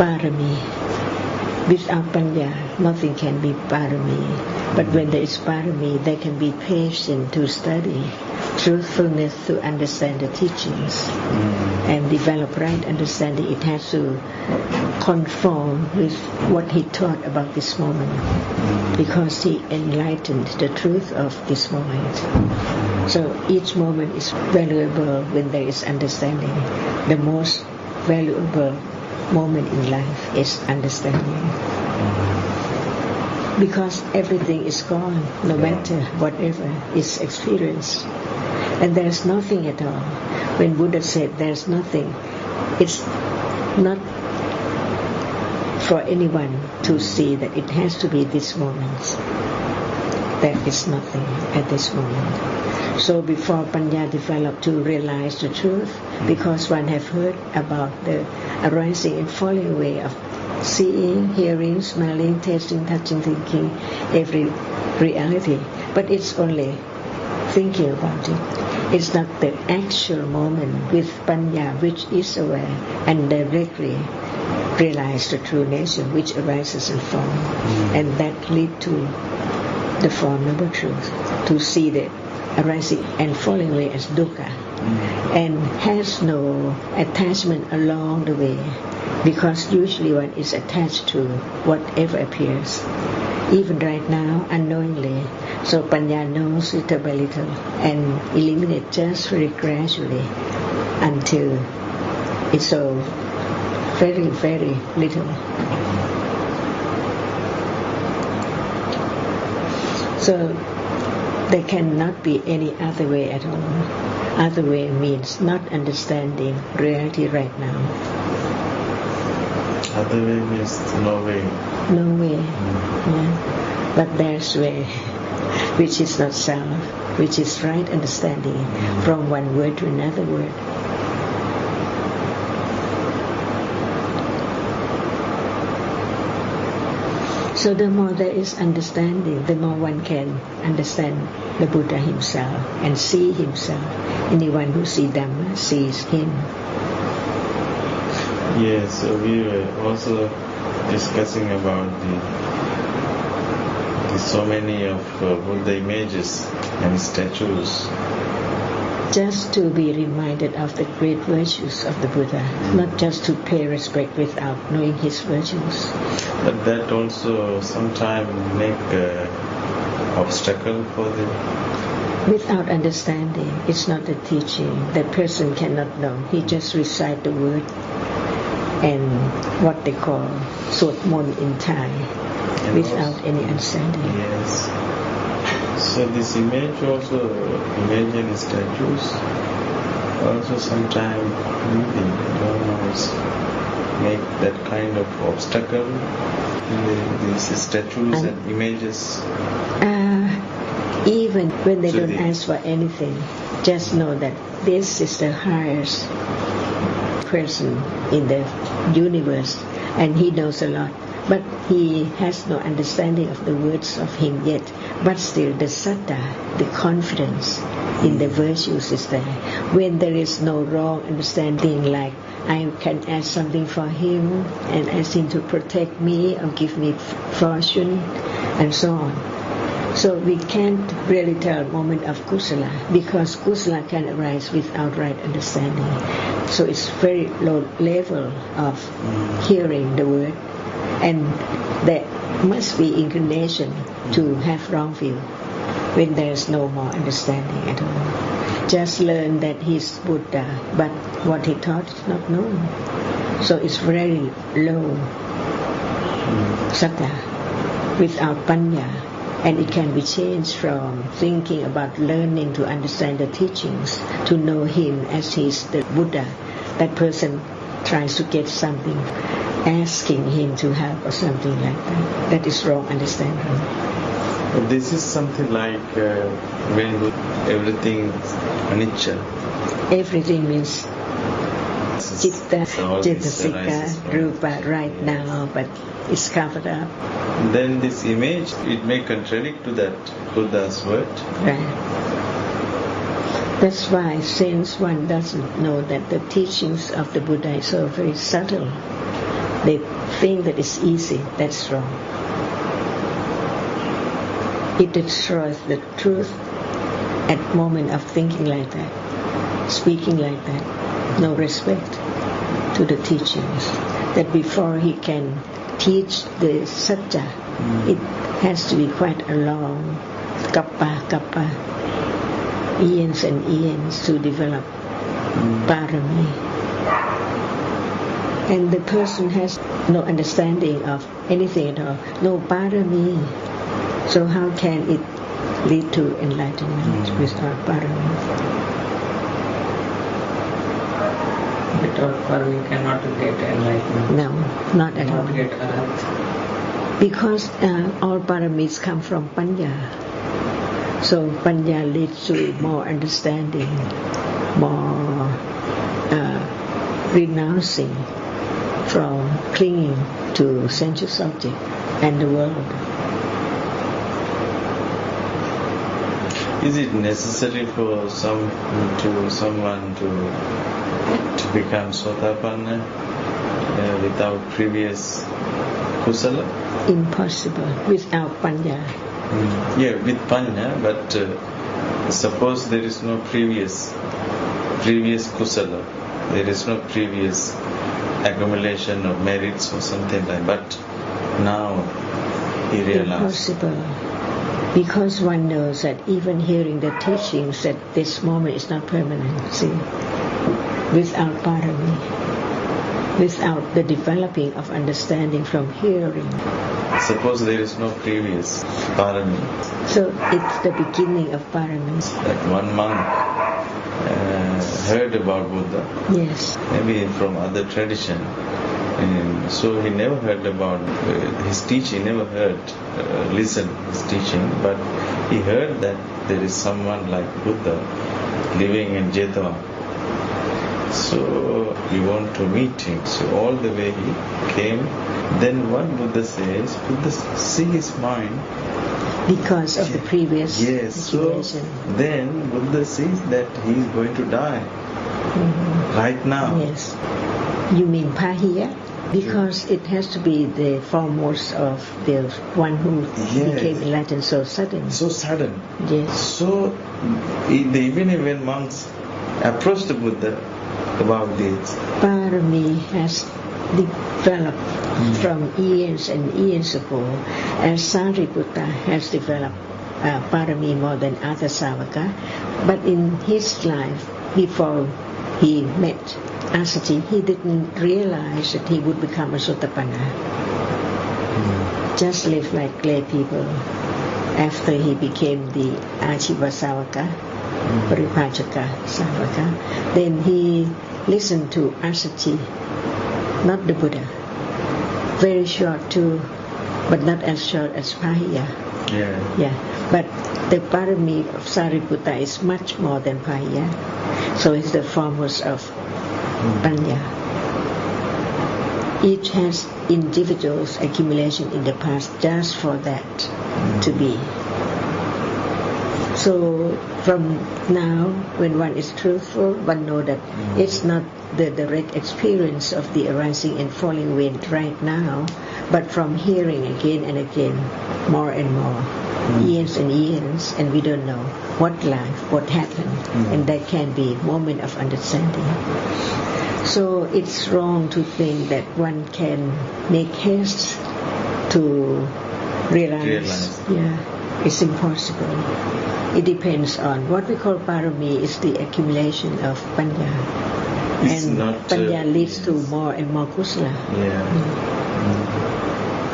parami. Without panya, nothing can be parami. But when there is parami, there can be patience to study, truthfulness to understand the teachings, and develop right understanding. It has to conform with what he taught about this moment, because he enlightened the truth of this moment. So each moment is valuable when there is understanding. The most valuable moment in life is understanding. Because everything is gone, no matter whatever is experienced. And there's nothing at all. When Buddha said there's nothing, it's not for anyone to see that it has to be this moment. There is nothing at this moment. So before Panya developed to realize the truth, because one have heard about the arising and falling away of seeing, hearing, smelling, tasting, touching, thinking, every reality. But it's only thinking about it. It's not the actual moment with Panya, which is aware and directly realize the true nature which arises and falls. And that lead to the Four Noble Truths, to see the arising and falling away as dukkha, and has no attachment along the way, because usually one is attached to whatever appears, even right now unknowingly. So Panya knows little by little and eliminates just very gradually until it's so very, very little. So there cannot be any other way at all. Other way means not understanding reality right now. Other way means no way. No way. Yeah. But there's way, which is not self, which is right understanding from one word to another word. So the more there is understanding, the more one can understand the Buddha himself and see himself. Anyone who sees Dhamma sees him. Yes, so we were also discussing about the so many of Buddha images and statues. Just to be reminded of the great virtues of the Buddha, not just to pay respect without knowing his virtues. But that also sometimes make obstacle for the... Without understanding, it's not a teaching. The person cannot know. He just recite the word and what they call Suat Mon in Thai, and without also, any understanding. Yes. So this image also, image and statues, also sometimes make that kind of obstacle in these statues and images. Even when they don't ask for anything, just know that this is the highest person in the universe and he knows a lot. But he has no understanding of the words of him yet. But still the saddha, the confidence in the virtues is there. When there is no wrong understanding, like I can ask something for him and ask him to protect me or give me fortune and so on. So we can't really tell moment of kusala, because kusala can arise without right understanding. So it's very low level of hearing the word. And there must be inclination to have wrong view when there is no more understanding at all. Just learn that he's Buddha, but what he taught is not known. So it's very low saddha without panya, and it can be changed from thinking about learning to understand the teachings to know him as he's the Buddha. That person tries to get something, asking him to help or something like that. That is wrong understanding. But this is something like when everything anicca. Everything means citta, cetasika, rupa right now, but it's covered up. Then this image, it may contradict to that Buddha's word. Right. That's why, since one doesn't know that the teachings of the Buddha is so very subtle, they think that it's easy, that's wrong. It destroys the truth at moment of thinking like that, speaking like that, no respect to the teachings. That before he can teach the satya, it has to be quite a long kappa, eons and eons to develop parami. And the person has no understanding of anything at all, no parami. So how can it lead to enlightenment without parami? Without parami cannot get enlightenment. No, not at all. Not get arhat. Because all paramis come from panya. So panya leads to more understanding, more renouncing from clinging to sensuous object and the world. Is it necessary for someone to become Sotapanna without previous kusala? Impossible without panya. Yeah, with panya, but suppose there is no previous kusala, there is no previous accumulation of merits or something like that. But now he realized. Impossible. Because one knows that even hearing the teachings that this moment is not permanent, see, without parami, without the developing of understanding from hearing. Suppose there is no previous parami. So it's the beginning of parami. Like one monk heard about Buddha, Yes. maybe from other tradition. And so he never heard about his teaching, never listened his teaching, but he heard that there is someone like Buddha living in Jetava. So he wanted to meet him. So all the way he came. Then what Buddha says, Buddha see his mind. Because of the previous So situation. then Buddha sees that he is going to die right now. Yes. You mean pahiya? Because it has to be the foremost of the one who became enlightened so sudden. So sudden. Yes. So even when monks approached the Buddha about this, Parami has developed from eons and eons ago, as Sariputta has developed Parami more than other Savaka. But in his life, before he met Asati, he didn't realize that he would become a Sotapanna. Just live like lay people. After he became the Achiva Savaka, Paripachaka Savaka, then he listened to Asati, not the Buddha. Very short too, but not as short as Pahiya. Yeah. But the parami of Sariputta is much more than Pahiya. So it's the foremost of Panya. Each has individuals' accumulation in the past just for that to be. So from now, when one is truthful, one knows that it's not the direct experience of the arising and falling wind right now, but from hearing again and again, more and more, eons and eons, and we don't know what life, what happened, and that can be moment of understanding. So it's wrong to think that one can make haste to realize. Yeah, it's impossible. It depends on what we call parami is the accumulation of panya. And panya leads to more and more kusala.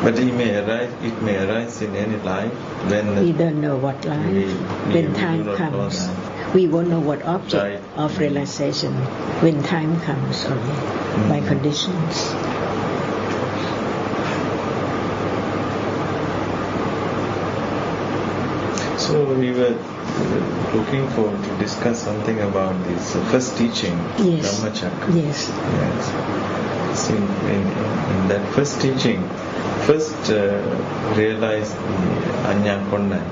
But it may arise in any life when we don't know what life. When time comes, we won't know what object of realization when time comes only by conditions. So we were looking forward to discuss something about this first teaching, Dhammacakka. Yes. So in that first teaching, realized the Anya Konnai.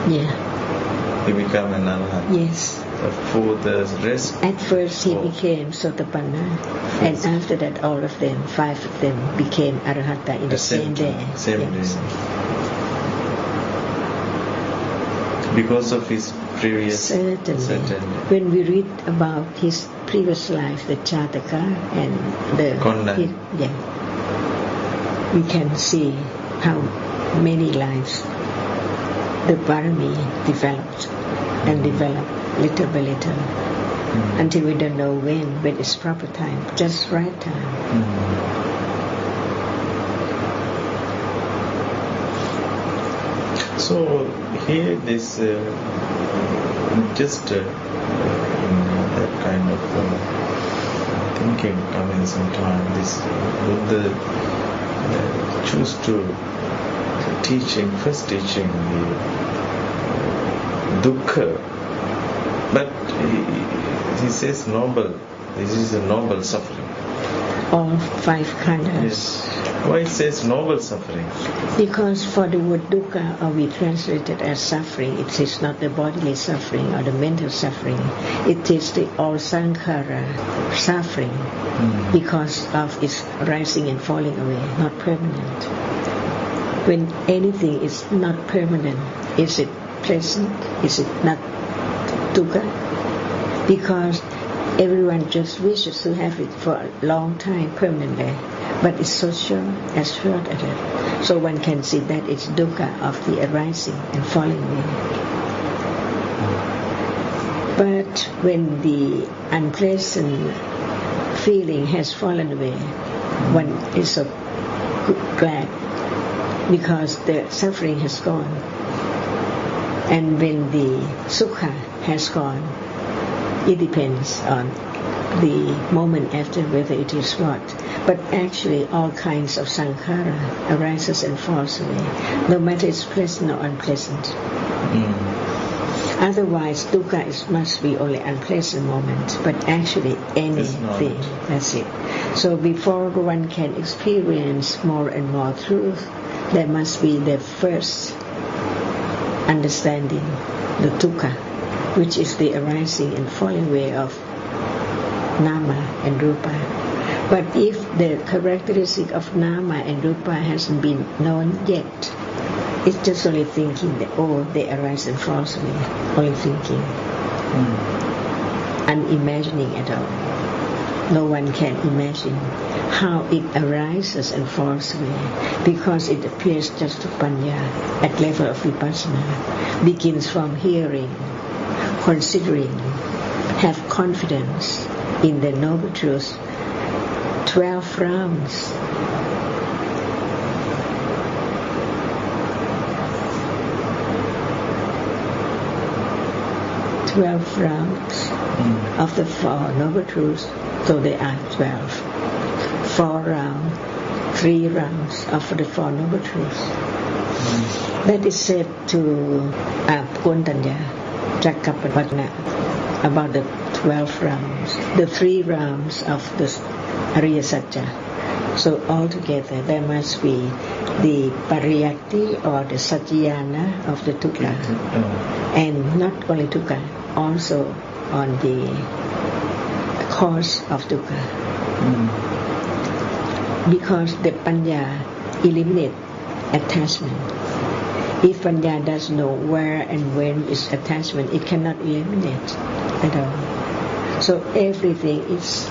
Yeah. He became an arhat. Yes. for the rest. At first he became Sotapanna, and after that all of them, 5 of them, became Arahata in the same day. Same Yes. day. Because of his previous. Certainly. When we read about his previous life, the Jataka and the Kondan. we can see how many lives the Parami developed and developed little by little until we don't know when it's proper time, just right time. So here this just that kind of thinking coming sometime. This Buddha choose to first teaching the dukkha, but he says noble. This is a noble suffering. All 5 khandhas. Yes. Why it says noble suffering? Because for the word dukkha, or we translate it as suffering, it is not the bodily suffering or the mental suffering. It is the all sankhara suffering because of its rising and falling away, not permanent. When anything is not permanent, is it pleasant? Is it not dukkha? Because everyone just wishes to have it for a long time permanently, but it's so short as it. So one can see that it's dukkha of the arising and falling away. But when the unpleasant feeling has fallen away, one is so glad because the suffering has gone. And when the sukha has gone, it depends on the moment after whether it is what. But actually all kinds of sankhara arises and falls away, no matter it's pleasant or unpleasant. Otherwise dukkha must be only unpleasant moment, but actually anything, that's it. So before one can experience more and more truth, there must be the first understanding, the dukkha, which is the arising and falling away of nama and rupa. But if the characteristic of nama and rupa hasn't been known yet, it's just only thinking that, they arise and fall away, only thinking, unimagining at all. No one can imagine how it arises and falls away, because it appears just to panya at level of vipassana, begins from hearing, considering, have confidence in the noble truth. 12 rounds. Of the 4 noble truths, so they are 12. 4 rounds, 3 rounds of the 4 noble truths. That is said to Pukundanya Chakkapavatana about the 12 rounds, the 3 rounds of the Ariya Satya. So altogether there must be the pariyakti or the satyana of the dukkha, and not only dukkha, also on the cause of dukkha. Because the panya eliminates attachment. If panya does know where and when is attachment, it cannot eliminate at all. So everything is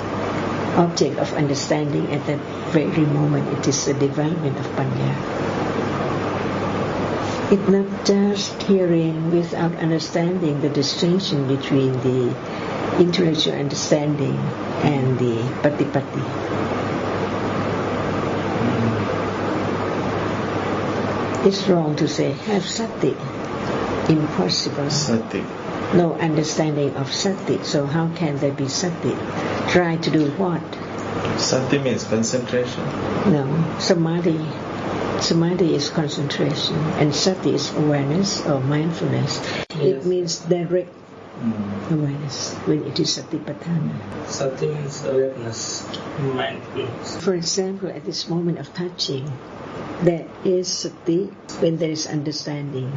object of understanding at that very moment. It is the development of panya. It's not just hearing without understanding the distinction between the intellectual understanding and the patipatti. It's wrong to say have sati. Impossible. Sati. No understanding of sati. So how can there be sati? Try to do what? Sati means concentration. No, samadhi. Samadhi is concentration, and sati is awareness or mindfulness. Yes. It means direct awareness when it is satipatthana. Sati means awareness, mindfulness. For example, at this moment of touching, there is sati when there is understanding,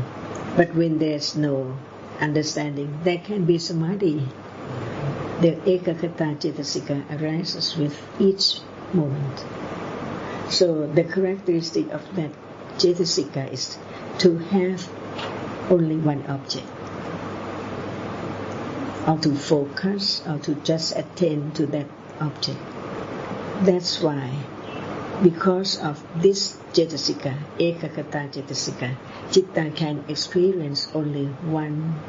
but when there is no understanding. There can be samadhi. The ekakata cetasika arises with each moment. So the characteristic of that cetasika is to have only one object, or to focus, or to just attend to that object. That's why, because of this cetasika, ekakata cetasika, citta can experience only one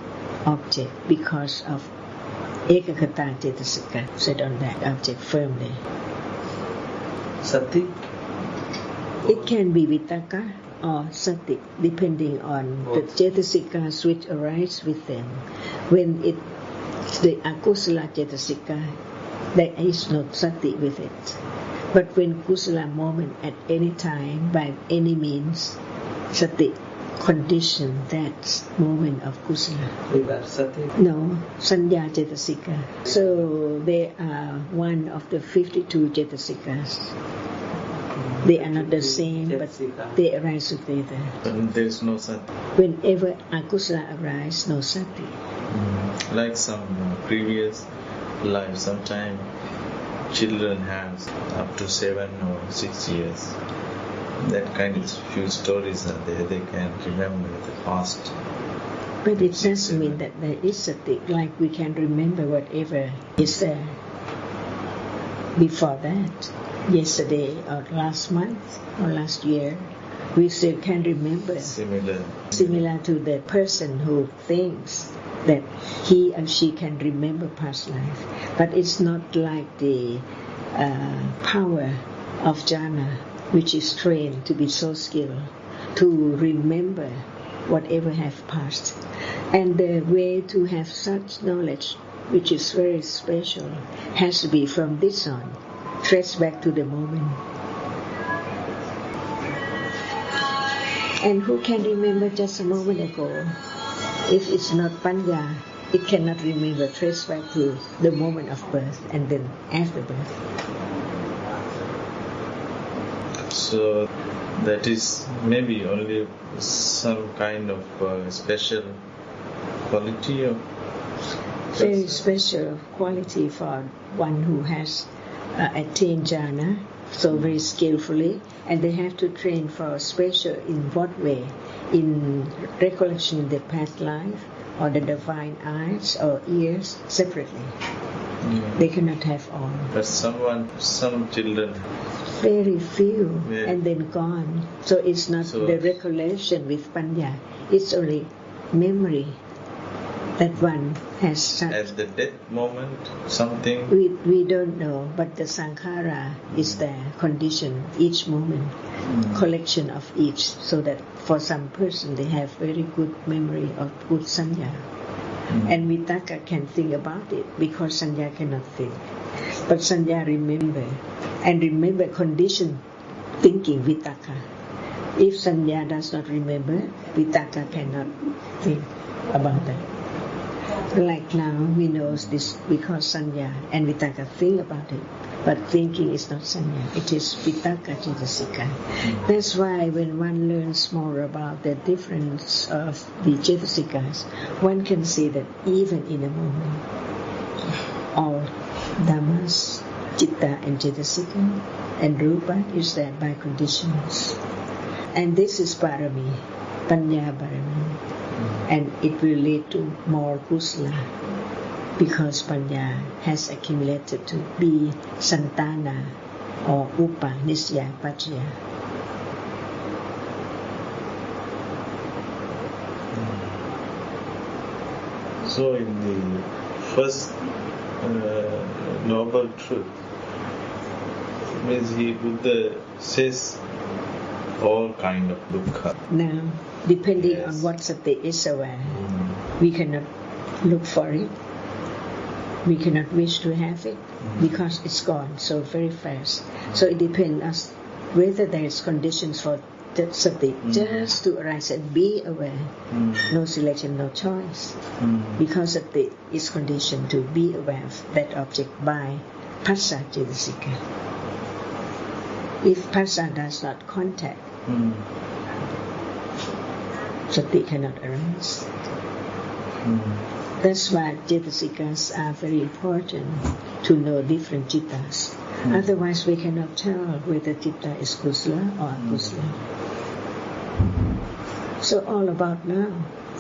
object because of ekakata cetasika set on that object firmly. Sati? It can be vitakka or sati, depending on the cetasikas which arise with them. When it's the akusala cetasika, there is no sati with it. But when kusala moment at any time, by any means, sati condition that moment of kusala. Without sati? No, sanya cetasika. So they are one of the 52 cetasikas. They are not the same, but they arise together. And there is no sati. Whenever akusala arises, no sati. Like some previous life, sometime children have up to 7 or 6 years. That kind of few stories are there. They can remember the past. But it doesn't mean that there is sati, like we can remember whatever is there before that. Yesterday or last month or last year, we still can remember. Similar to the person who thinks that he or she can remember past life. But it's not like the power of jhana, which is trained to be so skilled to remember whatever have passed. And the way to have such knowledge, which is very special, has to be from this on, traced back to the moment. And who can remember just a moment ago? If it's not panya, it cannot remember, trace back to the moment of birth and then after birth. So that is maybe only some kind of special quality of very special quality for one who has attained jhana so very skillfully, and they have to train for special in what way? In recollection in the past life, or the divine eyes or ears separately. They cannot have all. But some children, very few, and then gone. So it's not the recollection with panya. It's only memory that one has such. At the death moment, something. We don't know, but the sankhara is there, condition each moment, collection of each, so that for some person they have very good memory of good sanya. And vitakka can think about it because sanya cannot think. But sanya remember, and remember condition thinking vitakka. If sanya does not remember, vitakka cannot think about that. Like now, we know this because sanya and vitakka think about it, but thinking is not sanya, it is vitakka cetasika. That's why when one learns more about the difference of the cetasikas, one can see that even in a moment, all dhammas, citta and cetasika and rupa is there by conditions. And this is parami, panya parami. And it will lead to more kusala because panya has accumulated to be santana or upa nisya pachya. So in the first noble truth, means Buddha says all kind of dukkha. Now, depending on what sati is aware, we cannot look for it. We cannot wish to have it because it's gone so very fast. So it depends on whether there is conditions for that sati just to arise and be aware. No selection, no choice. Because sati is conditioned to be aware of that object by phassa cetasika. If phassa does not contact, sati cannot arise. That's why Cetasikas are very important to know different Cittas. Otherwise we cannot tell whether Citta is Kusala or Akusala. So all about now.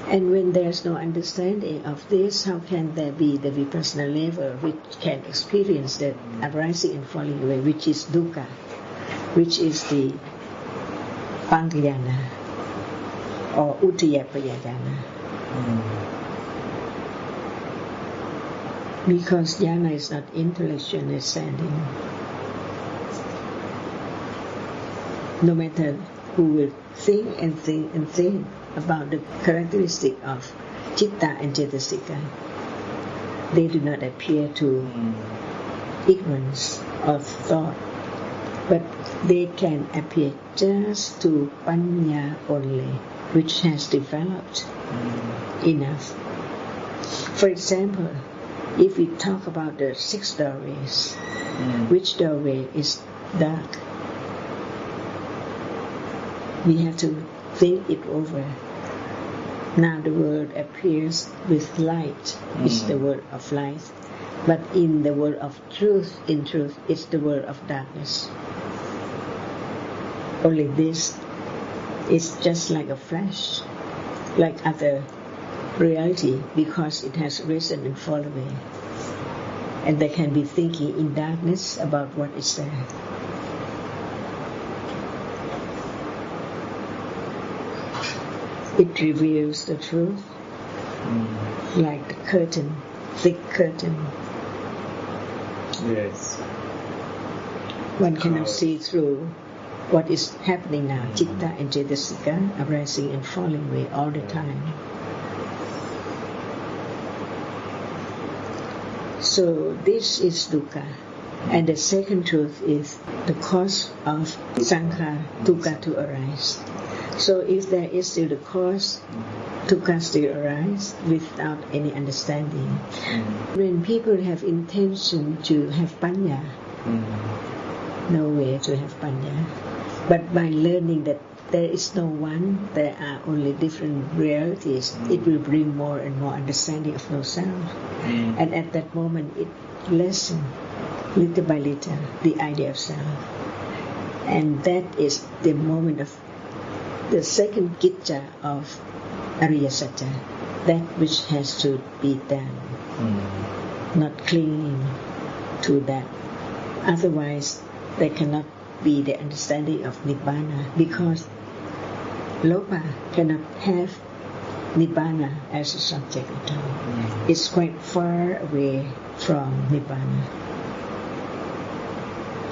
And when there's no understanding of this, how can there be the vipassana level which can experience that arising and falling away, which is dukkha, which is the pangyana or uttiyapayana. Because jhana is not intellectual understanding. No matter who will think and think and think about the characteristic of citta and cetasika, they do not appear to ignorance of thought, but they can appear just to panya only, which has developed enough. For example, if we talk about the 6 doorways, which doorway is dark? We have to think it over. Now the world appears with light, it's the world of light. But in the world of truth, in truth, it's the world of darkness. Only this is just like a flash, like other reality, because it has risen and fallen away. And they can be thinking in darkness about what is there. It reveals the truth, like the curtain, thick curtain. Yes. One cannot see through what is happening now. Citta and cetasika arising and falling away all the time. So this is dukkha. And the second truth is the cause of sankhara, dukkha to arise. So if there is still the cause, dukkha still arise without any understanding. When people have intention to have panya, no way to have panya. But by learning that there is no one, there are only different realities, it will bring more and more understanding of no self. And at that moment it lessens little by little the idea of self. And that is the moment of the second gicca of Ariya Satya, that which has to be done, not clinging to that. Otherwise, there cannot be the understanding of Nibbana, because Lopa cannot have Nibbana as a subject at all. It's quite far away from Nibbana.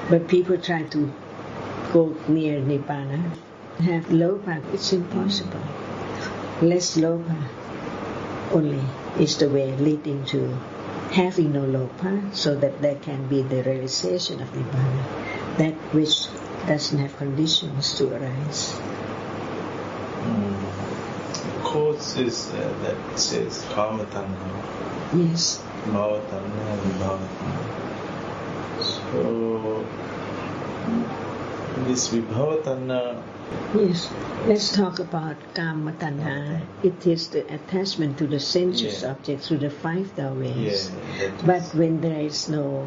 But people try to go near Nibbana, have Lopa, it's impossible. Less Lopa only is the way leading to having no Lopa, so that there can be the realization of Nibbana, that which doesn't have conditions to arise. Cause is that says Kama Tanha. Yes. Bhava Tanha and Vibhava Tanha. So this Vibhava Tanha. Yes. Let's talk about Kama Tanha. It is the attachment to the sensuous object through the 5 doorways. But when there is no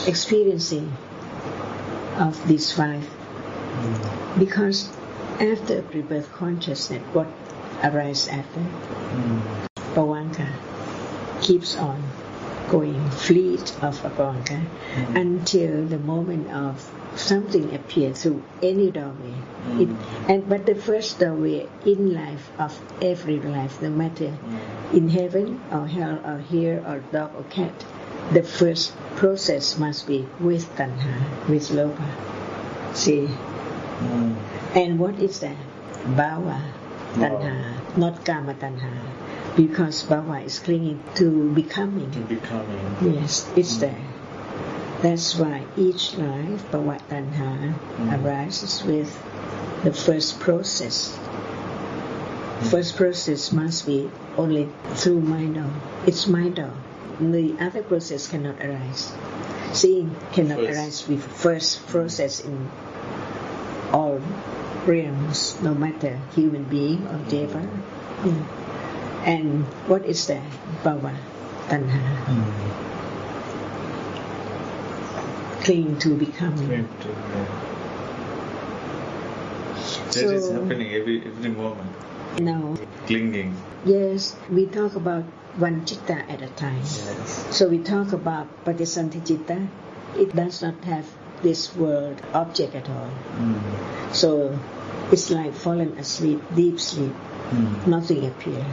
experiencing of these 5, because after rebirth consciousness, what arises after? Pavanka keeps on going, fleet of Pavanka, until the moment of something appears through any doorway. But the first doorway in life of every life, no matter in heaven or hell or here or dog or cat, the first process must be with tanha, with lopa. See? And what is that? Bhava tanha, not kama tanha. Because bhava is clinging to becoming. Yes, it's there. That's why each life, bhava tanha, arises with the first process. First process must be only through mind. It's mind. The other process cannot arise. Seeing cannot arise with first process in all realms, no matter human being or deva. And what is that? Bhava, tanha. Clinging to becoming. That is happening every moment. Now, Clinging. yes, we talk about one citta at a time. Yes. So we talk about patisanti citta. It does not have this word object at all. So it's like falling asleep, deep sleep. Nothing appears.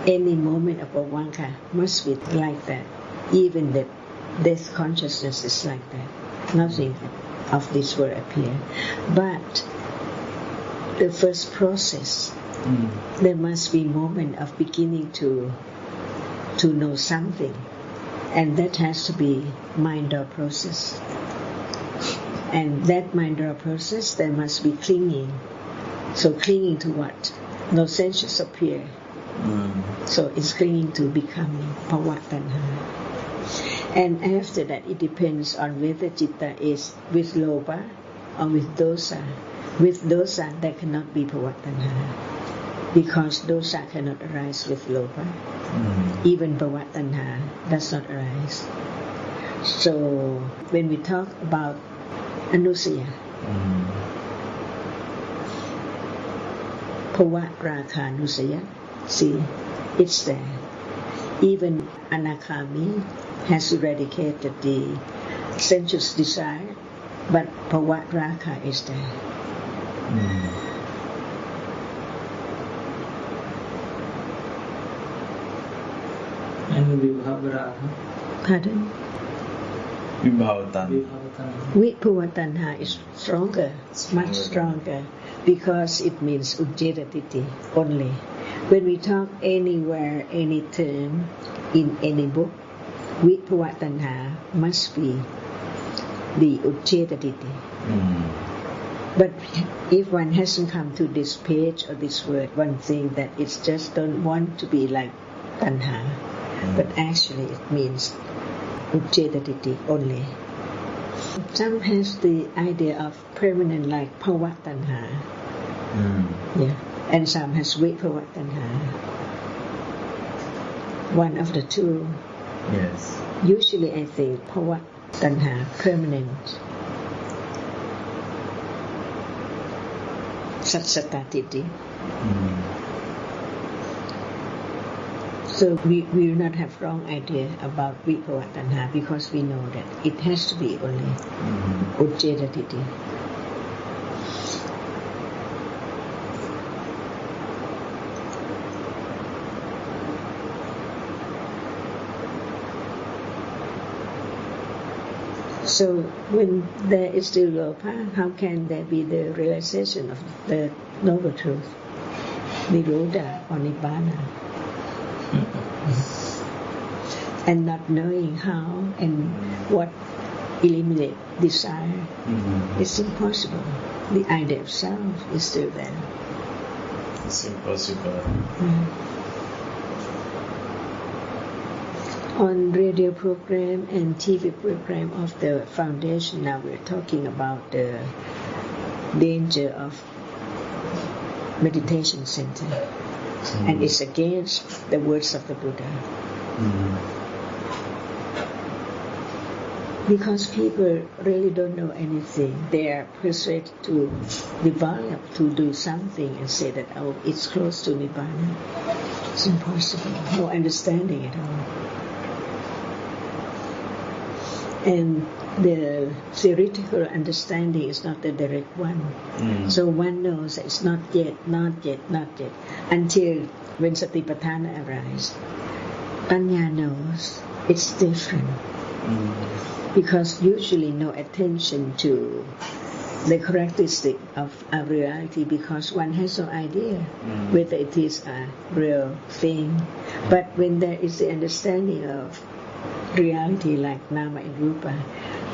Any moment of bhavanka must be like that. Even the death consciousness is like that. Nothing of this will appear. But the first process, there must be moment of beginning to know something, and that has to be mind-door process. And that mind-door process, there must be clinging. So clinging to what? No senses appear. So it's clinging to becoming bhava tanha. And after that, it depends on whether citta is with lobha or with dosa. With dosa, there cannot be bhava tanha, because dosa cannot arise with lobha. Even bhava tanha does not arise. So when we talk about anusaya, bhava rakha anusaya, see, it's there. Even anakhami has eradicated the sensuous desire, but bhava rakha is there. And vibhava. Pardon? Vibhavatanha. Vibhava tanha is stronger, much stronger, because it means ujjhadati only. When we talk anywhere, any term, in any book, vibhava tanha must be the ujjhadati. But if one hasn't come to this page or this word, one thinks that it's just don't want to be like tanha. But actually it means ujjhadati only. Some has the idea of permanent like bhava tanha. Yeah. And some has vibhava tanha. One of the two. Yes. Usually I think bhava tanha, permanent. Satsatatiti. So we will not have wrong idea about vibhava tanha, because we know that it has to be only ujjhadati. So when there is still lobha, how can there be the realization of the noble truth, nirodha or nibbana? And not knowing how and what eliminate desire, it's impossible. The idea of self is still there. It's impossible. On radio program and TV program of the foundation, now we're talking about the danger of meditation center. And it's against the words of the Buddha. Because people really don't know anything. They are persuaded to develop, to do something and say that, oh, it's close to Nibbana. It's impossible. No understanding at all. And the theoretical understanding is not the direct one. So one knows that it's not yet, not yet, not yet. Until when Satipatthana arises, Panya knows it's different. Because usually no attention to the characteristic of a reality, because one has no idea whether it is a real thing. But when there is the understanding of reality like Nama and Rupa,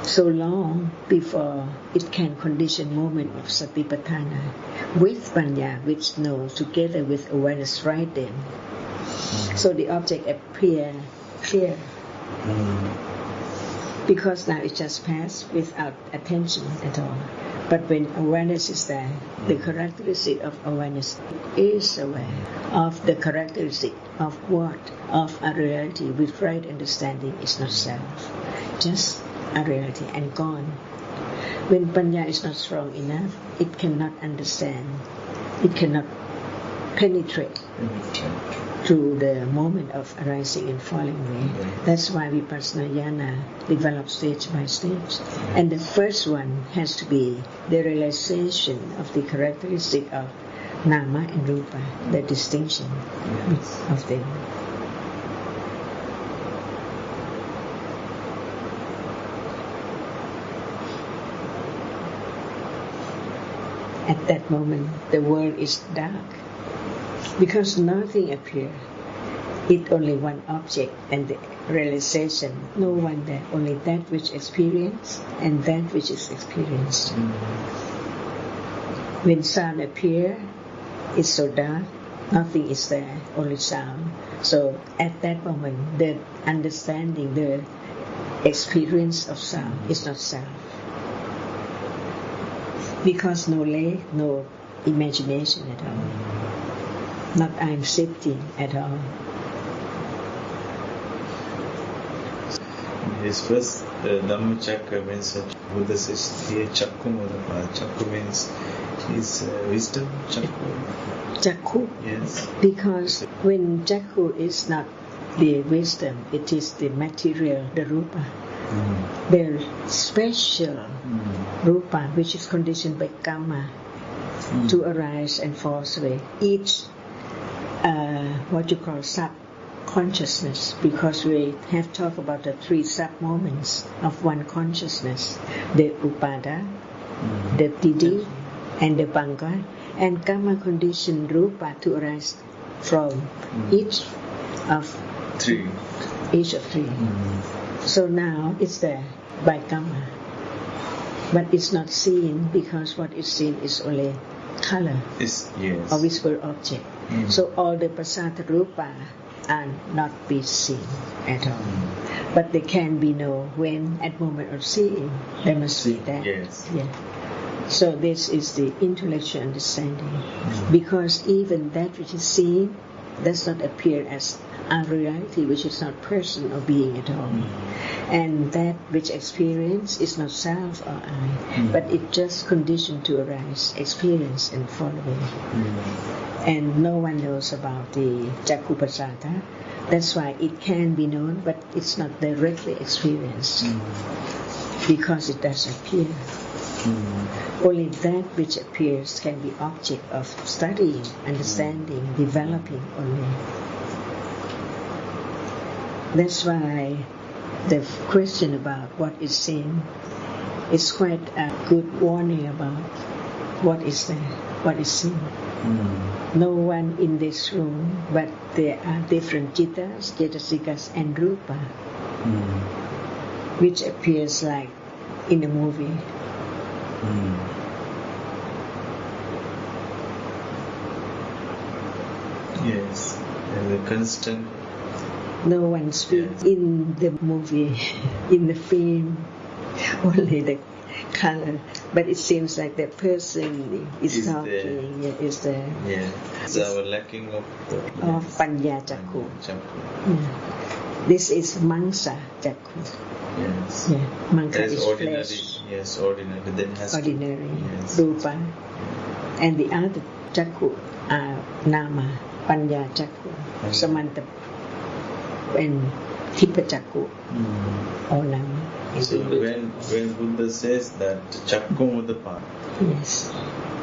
so long before it can condition moment of Satipatthana with Panya, which knows together with awareness right then. So the object appear clear. Because now it just passed without attention at all. But when awareness is there, the characteristic of awareness is aware of the characteristic of what? Of a reality with right understanding is not self. Just a reality and gone. When Panya is not strong enough, it cannot understand. It cannot penetrate through the moment of arising and falling away. That's why Vipassana Jnana develops stage by stage. And the first one has to be the realization of the characteristic of Nama and Rupa, the distinction of them. At that moment, the world is dark. Because nothing appears, it only one object and the realization, no one there, only that which experience and that which is experienced. When sound appears, it's so dark, nothing is there, only sound. So at that moment, the understanding, the experience of sound is not self. Because no leg, no imagination at all. Not I'm sitting at all. His first Dhamma Chakra means Buddha says here Chakku Mudapa. Chakku means his wisdom. Chakku? Yes. Because when Chakku is not the wisdom, it is the material, the Rupa. The special Rupa, which is conditioned by Karma to arise and fall away. Each what you call sub-consciousness, because we have talked about the three sub-moments of one consciousness, the Upada, the Tidi, and the Banga, and Karma conditioned Rupa to arise from each of three. So now it's there by Karma. But it's not seen because what is seen is only color or visible object. So all the Pasata Rupa are not be seen at all. But they can be known when at moment of seeing they must be there. Yes. Yeah. So this is the intellectual understanding. Because even that which is seen does not appear as a reality which is not person or being at all. And that which experience is not self or I, but it just conditioned to arise, experience and fall away. And no one knows about the Chakupasata. That's why it can be known, but it's not directly experienced. Because it does appear. Only that which appears can be object of studying, understanding, developing only. That's why the question about what is sin is quite a good warning about what is there, what is sin. No one in this room, but there are different jittas, jetasikas and rupa, which appears like in a movie. Yes, and the constant. No one speaks in the movie, in the film, only the color. But it seems like the person is talking, is there. Yeah, it's our lacking of Panya Chakku. This is Mangsa Chakku. Yes. Yeah. Mangsa is ordinary. flesh. Yes, ordinary. Then has ordinary. Yes. Rupa. And the other Chakku are Nama, Panya Chakku, Samanta, and Tipa Chakku, or Nama. So when Buddha says that Chakku Mudapa, yes,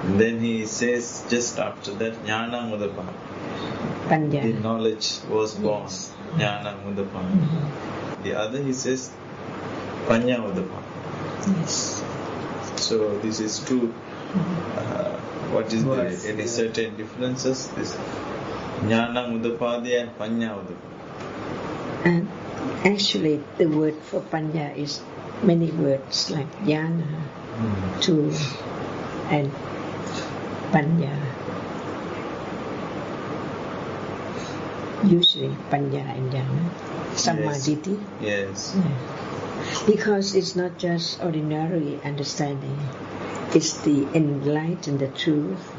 then he says just after that Jnana Mudapa. Panya. The knowledge was born. Yes. Jnana Mudapa. The other he says Panya Mudapa. Yes. So this is true. What is there? Any certain differences? This Jnana Mudapadi and Panya Mudapadi. And actually, the word for Panya is many words like Jnana, two, and Panya. Usually Panya and Jnana. Samadhi. Yes. Yeah. Because it's not just ordinary understanding. is the enlighten the truth,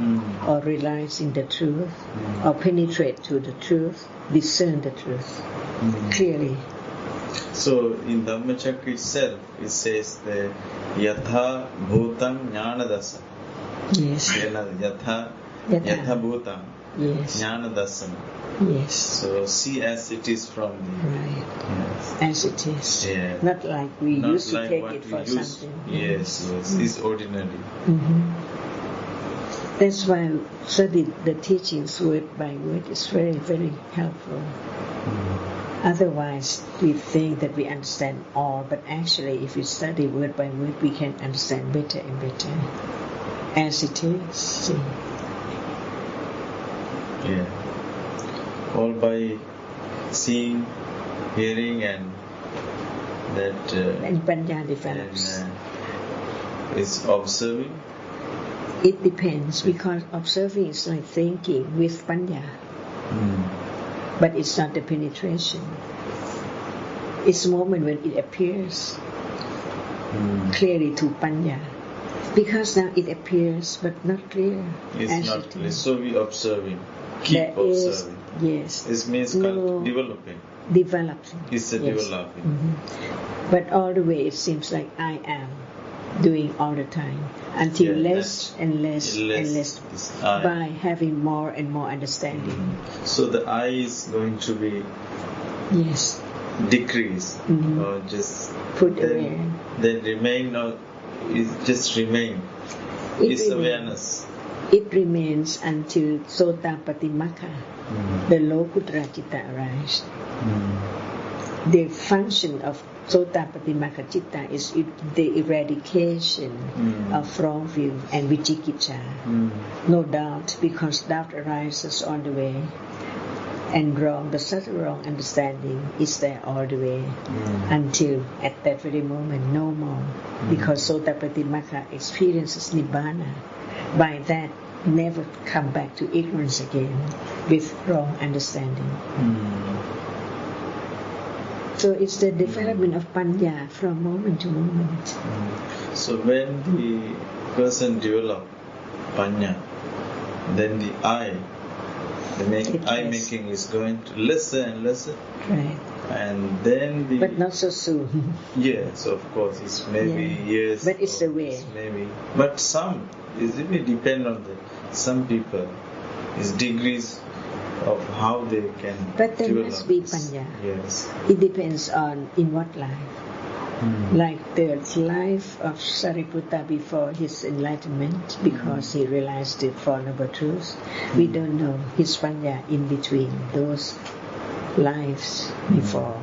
or realizing the truth, or penetrate to the truth, discern the truth clearly. So in Dhammachakra itself, it says the Yatha Bhutam Jnanadasa. Yes. Yatha Bhutam Yes. Jnanadasana. Yes. So see as it is from the Right. yes. As it is. Yeah. Not like we Not used to like take what it we for use. something. Yes, it's ordinary. That's why study the teachings word by word is very, very helpful. Otherwise, we think that we understand all, but actually, if we study word by word, we can understand better and better as it is. See? Yeah. All by seeing, hearing, and that And Panya develops. and, is observing. It depends, because observing is like thinking with Panya, but it's not the penetration. It's the moment when it appears clearly to Panya. Because now it appears, but not clear. It's not clear. So we observing. Keep observing. Yes. It means developing. Developing. It's a developing. But all the way it seems like I am doing all the time until less and less and less by having more and more understanding. So the I is going to be decrease or just put away. Then remain or it just remain. It's awareness. It remains until Sotapatimaka, the Lokuttara Citta arises. The function of Sotapatimaka Citta is the eradication of wrong view and Vichikicha. No doubt, because doubt arises on the way, and the subtle wrong understanding is there all the way until at that very moment no more, because Sotapatimaka experiences Nibbana. By that, never come back to ignorance again with wrong understanding. So it's the development of Panya from moment to moment. So when the person develops Panya, then the I making is going to lesser and lesser. Right. And then but not so soon. Yes, of course, it's maybe years. But it's the way. Maybe. But some, it really depend on some people, is degrees of how they can But there develop must be this. Panya. Yes. It depends on in what life. Like the life of Sariputta before his enlightenment, because he realized the Four Noble Truths. We don't know his Panya in between those lives before.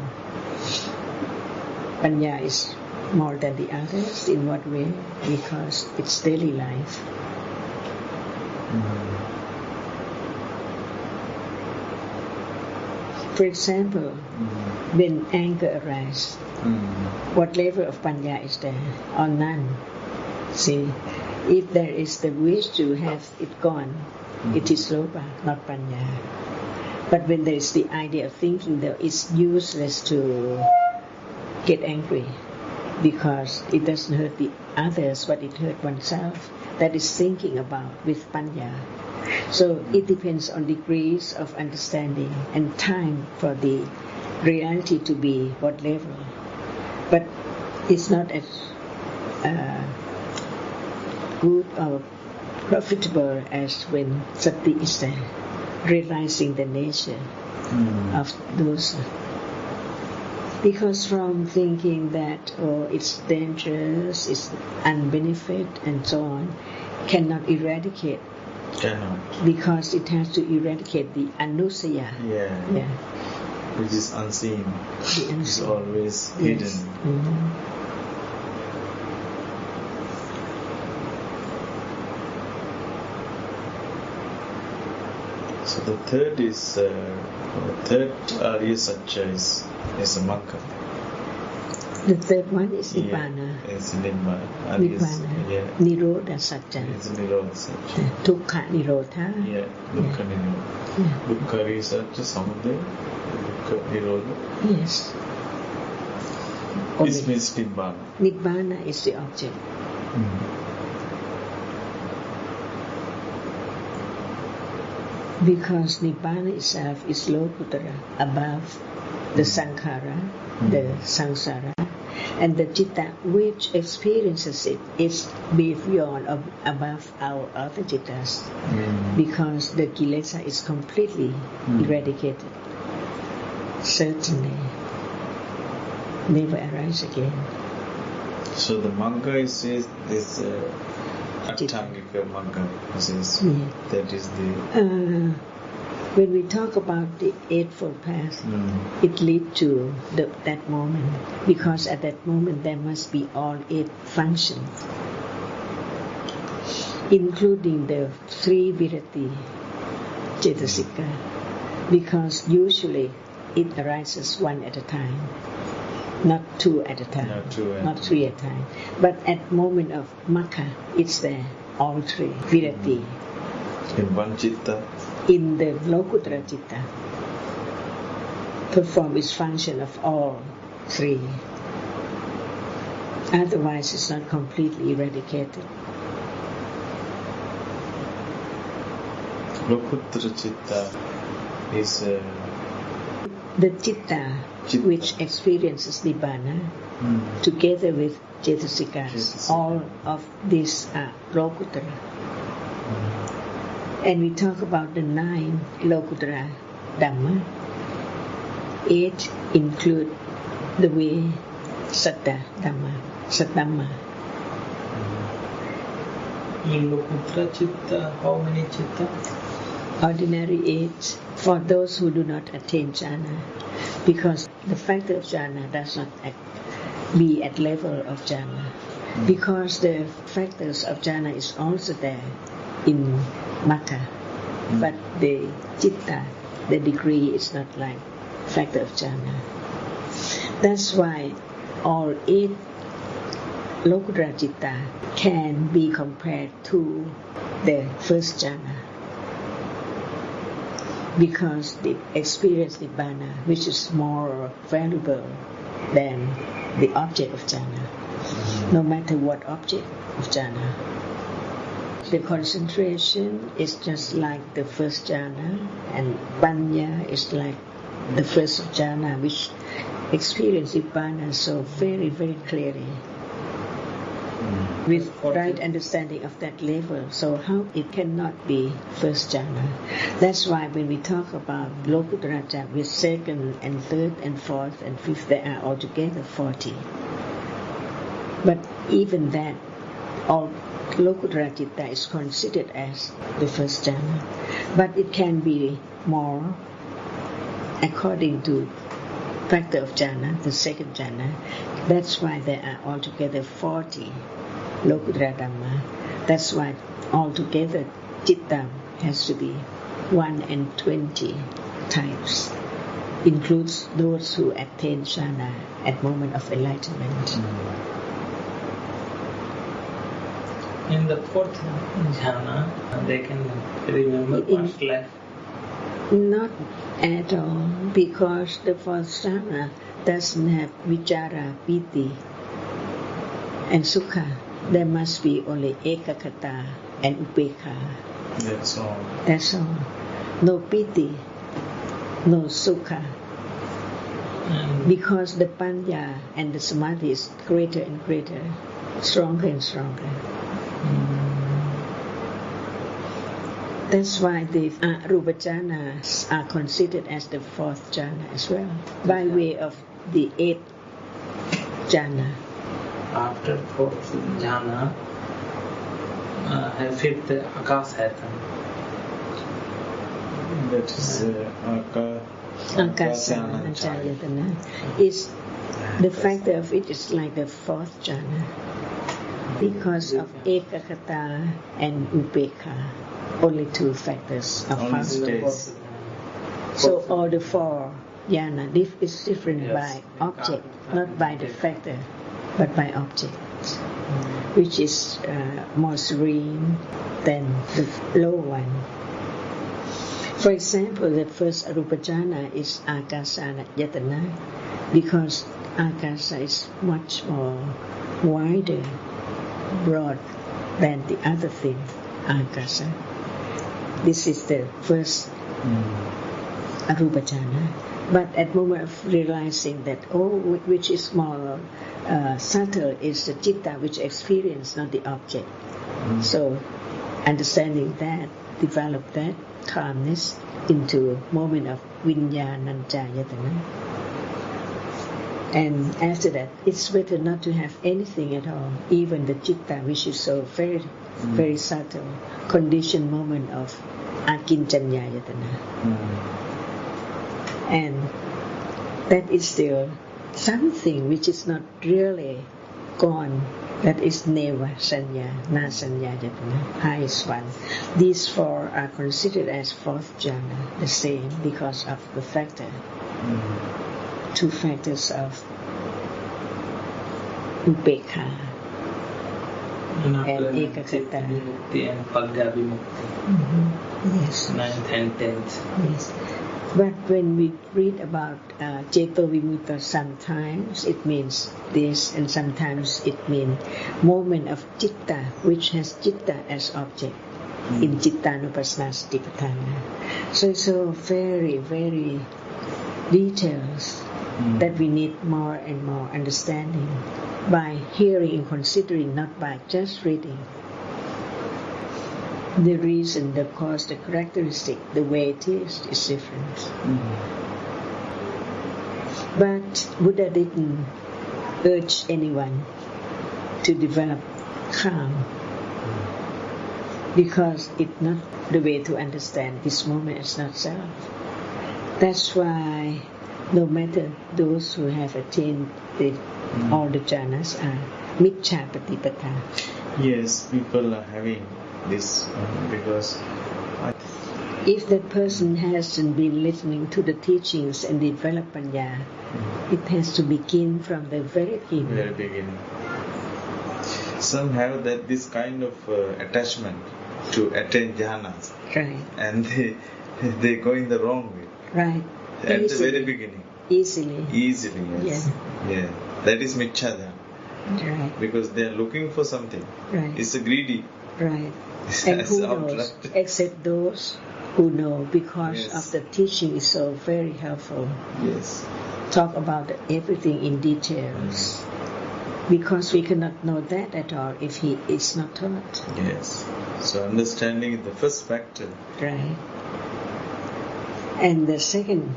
Panya is more than the others. In what way? Because it's daily life. For example, when anger arises, what level of Panya is there? Or none. See, if there is the wish to have it gone, it is Lopa, not Panya. But when there is the idea of thinking that it's useless to get angry because it doesn't hurt the others but it hurt oneself, that is thinking about with Panya. So it depends on degrees of understanding and time for the reality to be what level. But it's not as good or profitable as when Sati is there, realizing the nature of those. Because from thinking that it's dangerous, it's unbenefit and so on, cannot eradicate. Cannot. Because it has to eradicate the anusaya. Yeah. Which is unseen. It's always hidden. So the third is Arya Satya is a Makka. The third one is Nibbana. Yeah, it's Nibbana. Nibbana. Yeah. Nirodha Satya. It's Nirodha Satya. Dukkha Nirodha. Yeah, Dukkha Nirodha. Dukkha Arya Satya, Samudaya, Dukkha Nirodha. Yes. This means Nibbana. Nibbana is the object. Because Nibbana itself is Lokuttara, above the Sankhara, the Samsara, and the Citta which experiences it is beyond or above our other Cittas, because the Kilesa is completely eradicated. Certainly, never arise again. So the Magga is this Attangika Magga. That is the... when we talk about the Eightfold Path, it leads to that moment, because at that moment there must be all 8 functions, including the 3 Virati Cetasika, because usually it arises 1 at a time, not 2 at a time, not 3 at a time. But at moment of Magga, it's there, all 3 Virati. In one Citta? In the Lokuttara Citta, perform its function of all 3. Otherwise, it's not completely eradicated. Lokuttara Citta is... the Citta which experiences Nibbana together with Cetasikas. All of these are Lokuttara. And we talk about the 9 Lokuttara Dhamma. 8 include the way Satta Dhamma, Sattdhamma. In Lokuttara Citta, how many Citta? Ordinary 8 for those who do not attain jhana, because the factor of jhana does not be at level of jhana, because the factors of jhana is also there in Magga, but the Citta, the degree is not like factor of jhana. That's why all 8 Lokuttara Citta can be compared to the first jhana, because they experience Nibbana, which is more valuable than the object of jhana, no matter what object of jhana. The concentration is just like the first jhana, and Panya is like the first jhana, which experience Nibbana so very, very clearly, with right understanding of that level. So how it cannot be first jhana? That's why when we talk about Lokuttara jhana with second and third and fourth and fifth, there are altogether 40. But even that, all Lokuttara Citta is considered as the first jhana, but it can be more according to factor of jhana, the second jhana. That's why there are altogether 40 Lokuttara Dhamma. That's why altogether Citta has to be 120 types. Includes those who attain jhana at moment of enlightenment. In the 4th jhana, they can remember past life. Not at all, because the 4th jhana doesn't have vichara, piti, and sukha. There must be only ekakata and upekha. That's all. That's all. No piti, no sukha. Because the panya and the samadhi is greater and greater, stronger and stronger. That's why the Arupa jhanas are considered as the 4th jhana as well, by way of the 8th jhana. After 4th jhana, 5th Akasayatana. That is Akasana Jayatana. Is the factor of it is like the 4th jhana, because of ekakata and upekha. Only 2 factors of function. So all the 4 jhana is different by object, not by the factor, but by object, which is more serene than the low one. For example, the first Arupa jhana is Akasana Yatana, because Akasa is much more wider, broad than the other thing, Akasa. This is the first arupa jhana. But at moment of realizing that which is more subtle is the citta which experience, not the object. So understanding that, develop that calmness into a moment of viññāṇañcāyatana. And after that, it's better not to have anything at all, even the citta, which is so very, very subtle, conditioned moment of akincaññāyatana. And that is still something which is not really gone. That is neva sanya, na sanya yatana, highest one. These four are considered as fourth jhana, the same because of the factor. Two factors of upekha and ekakata. Vimukti and Pagga Vimukti. Yes. 9th and 10th. Yes. But when we read about Ceto Vimutta, sometimes it means this and sometimes it means moment of citta, which has citta as object in Cittanupassana Satipatthana. So it's so very, very details that we need more and more understanding by hearing and considering, not by just reading. The reason, the cause, the characteristic, the way it is different. But Buddha didn't urge anyone to develop calm because it's not the way to understand this moment is not self. That's why no matter those who have attained all the jhanas are miccha patipata. Yes, people are having this because if that person hasn't been listening to the teachings and develop panya, it has to begin from the very beginning. Some have this kind of attachment to attain jhanas, right? And they go in the wrong way, right? At the very beginning, easily, yes. Yeah. That is miccha jhana, right? Because they are looking for something, right? It's a greedy, right? And who knows, except those who know, because of the teaching is so very helpful. Yes. Talk about everything in details. Because we cannot know that at all if he is not taught. Yes. So understanding is the first factor. Right. And the second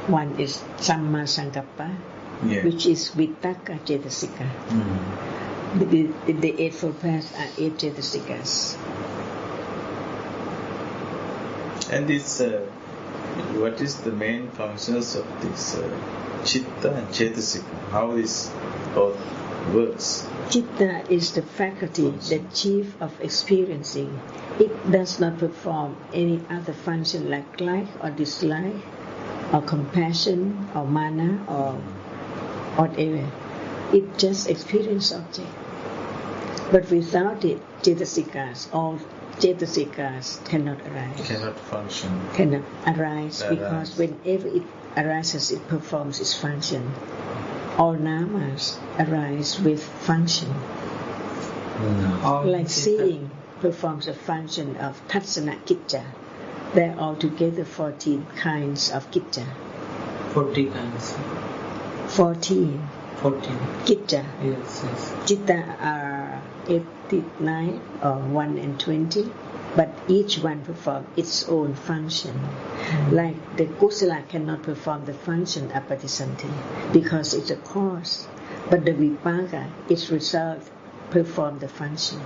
one is Samma Sankappa, which is Vitakka Cetasika. The Eightfold Paths are 8 Cetasikas. And this, what is the main functions of this Chitta and Cetasika? How this both works? Chitta is the faculty, the chief of experiencing. It does not perform any other function like or dislike, or compassion, or mana, or whatever. It just experiences object. But without it, all Cetasikas cannot arise. Cannot function. Cannot arise because whenever it arises, it performs its function. All namas arise with function. Like seeing performs a function of tatsana kicca. There are altogether 14 kinds of kicca. 40 kinds. 14. 14. Kicca. Yes. Citta are 89 or 1 and 20, but each one performs its own function. Like the kusala cannot perform the function of patisanti because it's a cause, but the vipaka, its result, perform the function.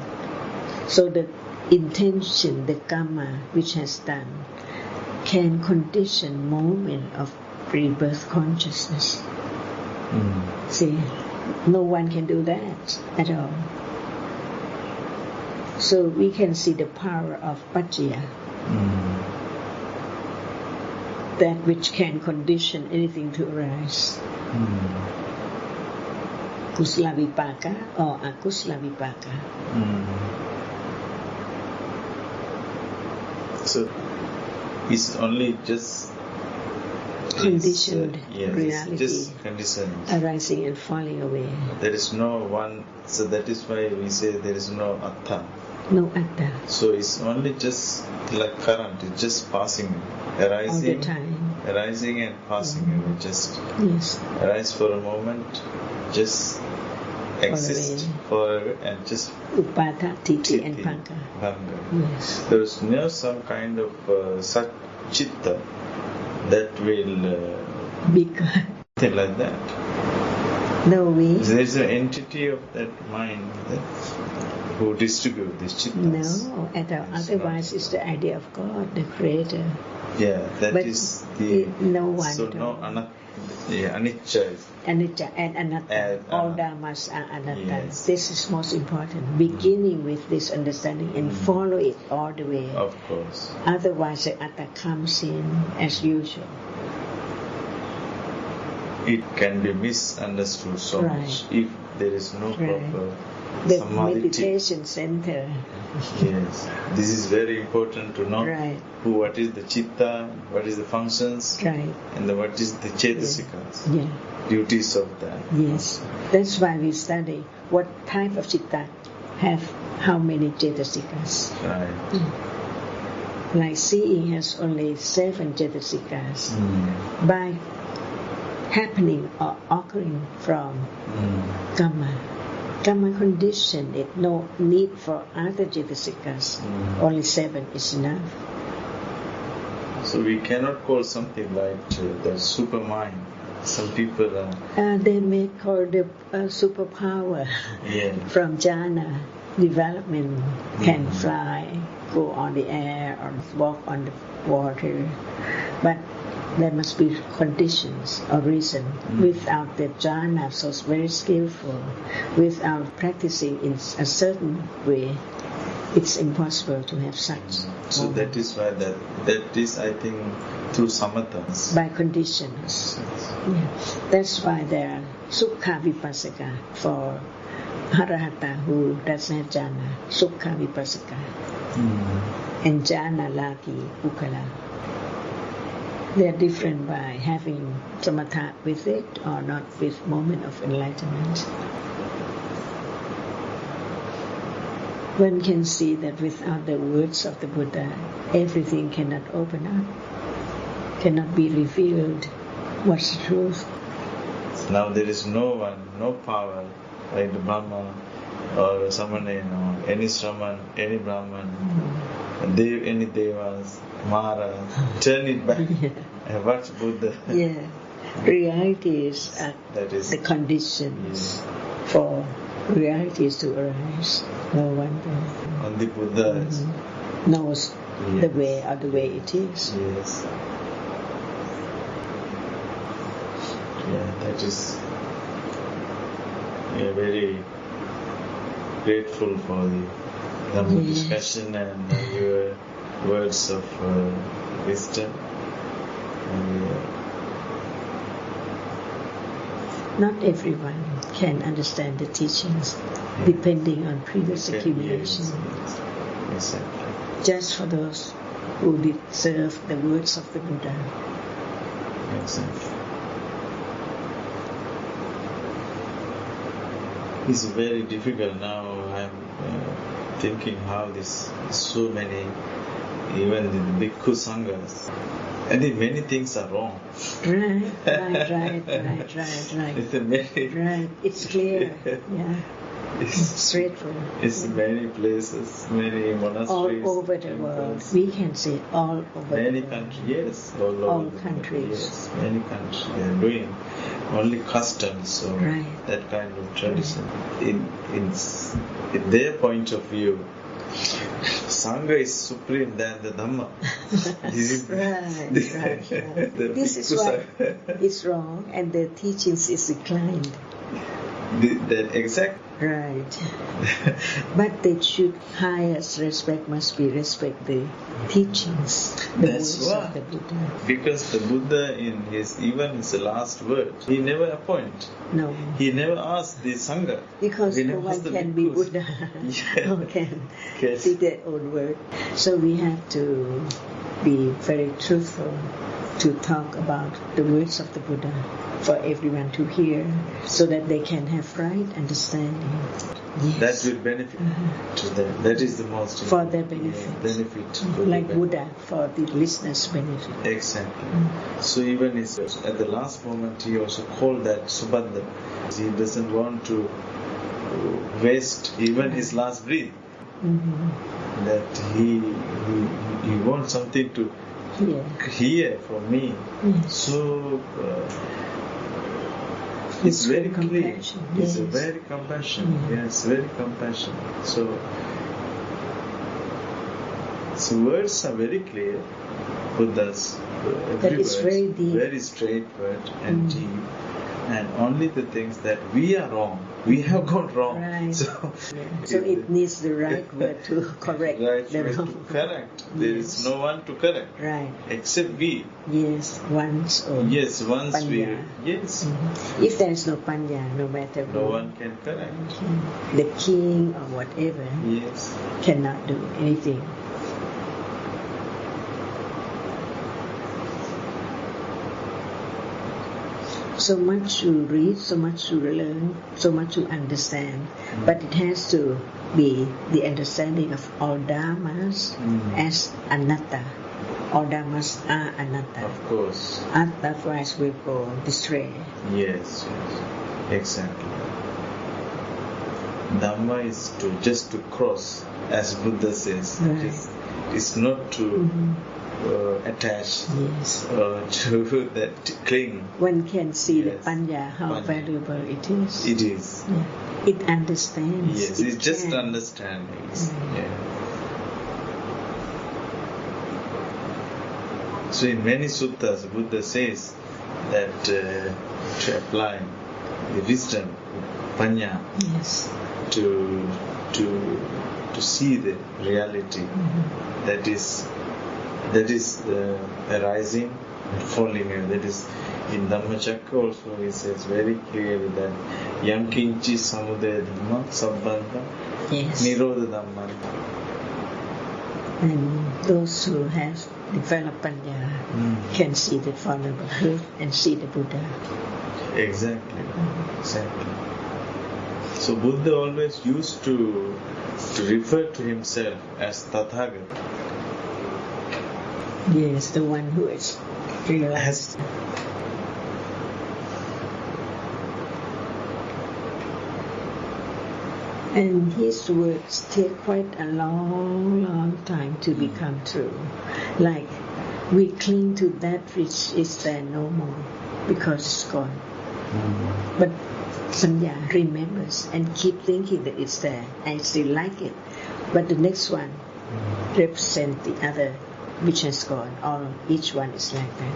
So the intention, the karma which has done, can condition moment of rebirth consciousness. See, no one can do that at all. So we can see the power of paccaya, that which can condition anything to arise. Kusala vipaka or akusala vipaka. So it's only just conditioned reality, just conditioned, arising and falling away. There is no one, so that is why we say there is no attha. No atta. So it's only just like current, it's just passing, All arising, the time. arising and passing away. Just Yes. arise for a moment, just exist forever, and just Upada, Titi, and Titi, Panka. Bhanga. Yes. There is no some kind of such chitta that will Because thing like that. no we. There is an entity of that mind who distribute these chittas. No, otherwise it's the idea of God, the Creator. Yeah, that But is the. no one. So no anicca. Anicca and anatta. And All anatta. dhammas are anatta. Yes. This is most important. Beginning with this understanding and follow it all the way. Of course. Otherwise, the atta comes in as usual. It can be misunderstood so Right. much if there is no Right. proper The samadhi. meditation center. Yes, this is very important to know. Right. What is the chitta, what is the functions, Right. and what is the cetasikas, Yeah. duties of that. Yes. That's why we study what type of citta have how many cetasikas. Right. Like seeing has only 7 cetasikas. By happening or occurring from karma. Karma condition it, no need for other cetasikas. Only 7 is enough. So we cannot call something like the supermind. Some people are. They may call the superpower Yeah. from jhana development, can fly, go on the air, or walk on the water. But there must be conditions or reason. Without the jhana, so it's very skillful, without practicing in a certain way, it's impossible to have such. So that is why that is, I think, through samatha. By conditions. Yeah. That's why there are sukha vipassaka for arahata who doesn't have jhana. Sukha vipassaka. And jhana laki ukala. They are different by having samatha with it or not with moment of enlightenment. One can see that without the words of the Buddha, everything cannot open up, cannot be revealed. What's the truth? Now there is no one, no power like the Brahma or someone, any Shraman, any Brahman, any Devas, Mara, turn it back and watch Buddha. Yeah, reality is That is the conditions for realities to arise. No wonder. only Buddha is. Knows the way or the way it is. Yes. Yeah, that is. We are very grateful for the Dhamma discussion and your words of wisdom. And, Not everyone can understand the teachings depending on previous accumulation. yes, exactly. Just for those who deserve the words of the Buddha. Exactly. It's very difficult now. I'm thinking how this so many, even the bhikkhu sanghas. I think many things are wrong. Right. It's many. Right. It's clear. Yeah. It's Straightforward. many places, many monasteries. All over the world. We can say all over Many the world. countries, yes, all over All the world, countries. yes, many countries they are doing only customs, so Right. that kind of tradition. In their point of view, Sangha is supreme than the Dhamma. This is Right. the This is bhikkhu why Sangha. it's wrong and the teachings is declined. That exact. Right. But the highest respect must be respect the teachings, the That's words why. of the Buddha. Because the Buddha in his last word, he never appoint. No. He never asked the Sangha. Because He no never one asked the can be bhikkhus. Buddha Yeah. or can Yes. see their own word. So we have to be very truthful to talk about the words of the Buddha for everyone to hear, so that they can have right understanding. Yes. That will benefit to them. That is the most for important. their benefit. Yeah, benefit for like the Buddha for the listeners' benefit. Exactly. So even at the last moment, he also called that Subandha. He doesn't want to waste even his last breath. That he wants something to hear from me. Yes. So it's very clear. Yes. It's a very compassion. Yes, very compassion. So words are very clear. Buddha's every it's very deep. Very straight word and deep. And only the things that we are wrong, we have gone wrong. Right. So it needs the right word to correct the wrong. To correct. There is no one to correct. Right. Except we. Yes, once panya. We. Yes. If there is no panya, no matter no one can correct. The king or whatever cannot do anything. So much to read, so much to learn, so much to understand. But it has to be the understanding of all dhammas as anatta. All dhammas are anatta. Of course. Otherwise we go astray. Yes. Exactly. Dhamma is just to cross, as Buddha says. Right. It's not to attach to that cling. One can see the panya, how valuable it is. It is. Yeah. It understands. Yes, it's just understanding. So in many suttas, Buddha says that to apply the wisdom, panya, to see the reality that is arising and falling away. That is in Dhammacakka also he says very clearly that yam kinchi samudaya dhamma sabbandha nirodha dhamma. And those who have developed panya can see the Foundable Truth and see the Buddha. Exactly. So Buddha always used to refer to himself as Tathagata. Yes, the one who is realized. And his words take quite a long time to become true. Like we cling to that which is there no more because it's gone. But Sanya remembers and keep thinking that it's there. I still like it. But the next one represents the other which has gone. All each one is like that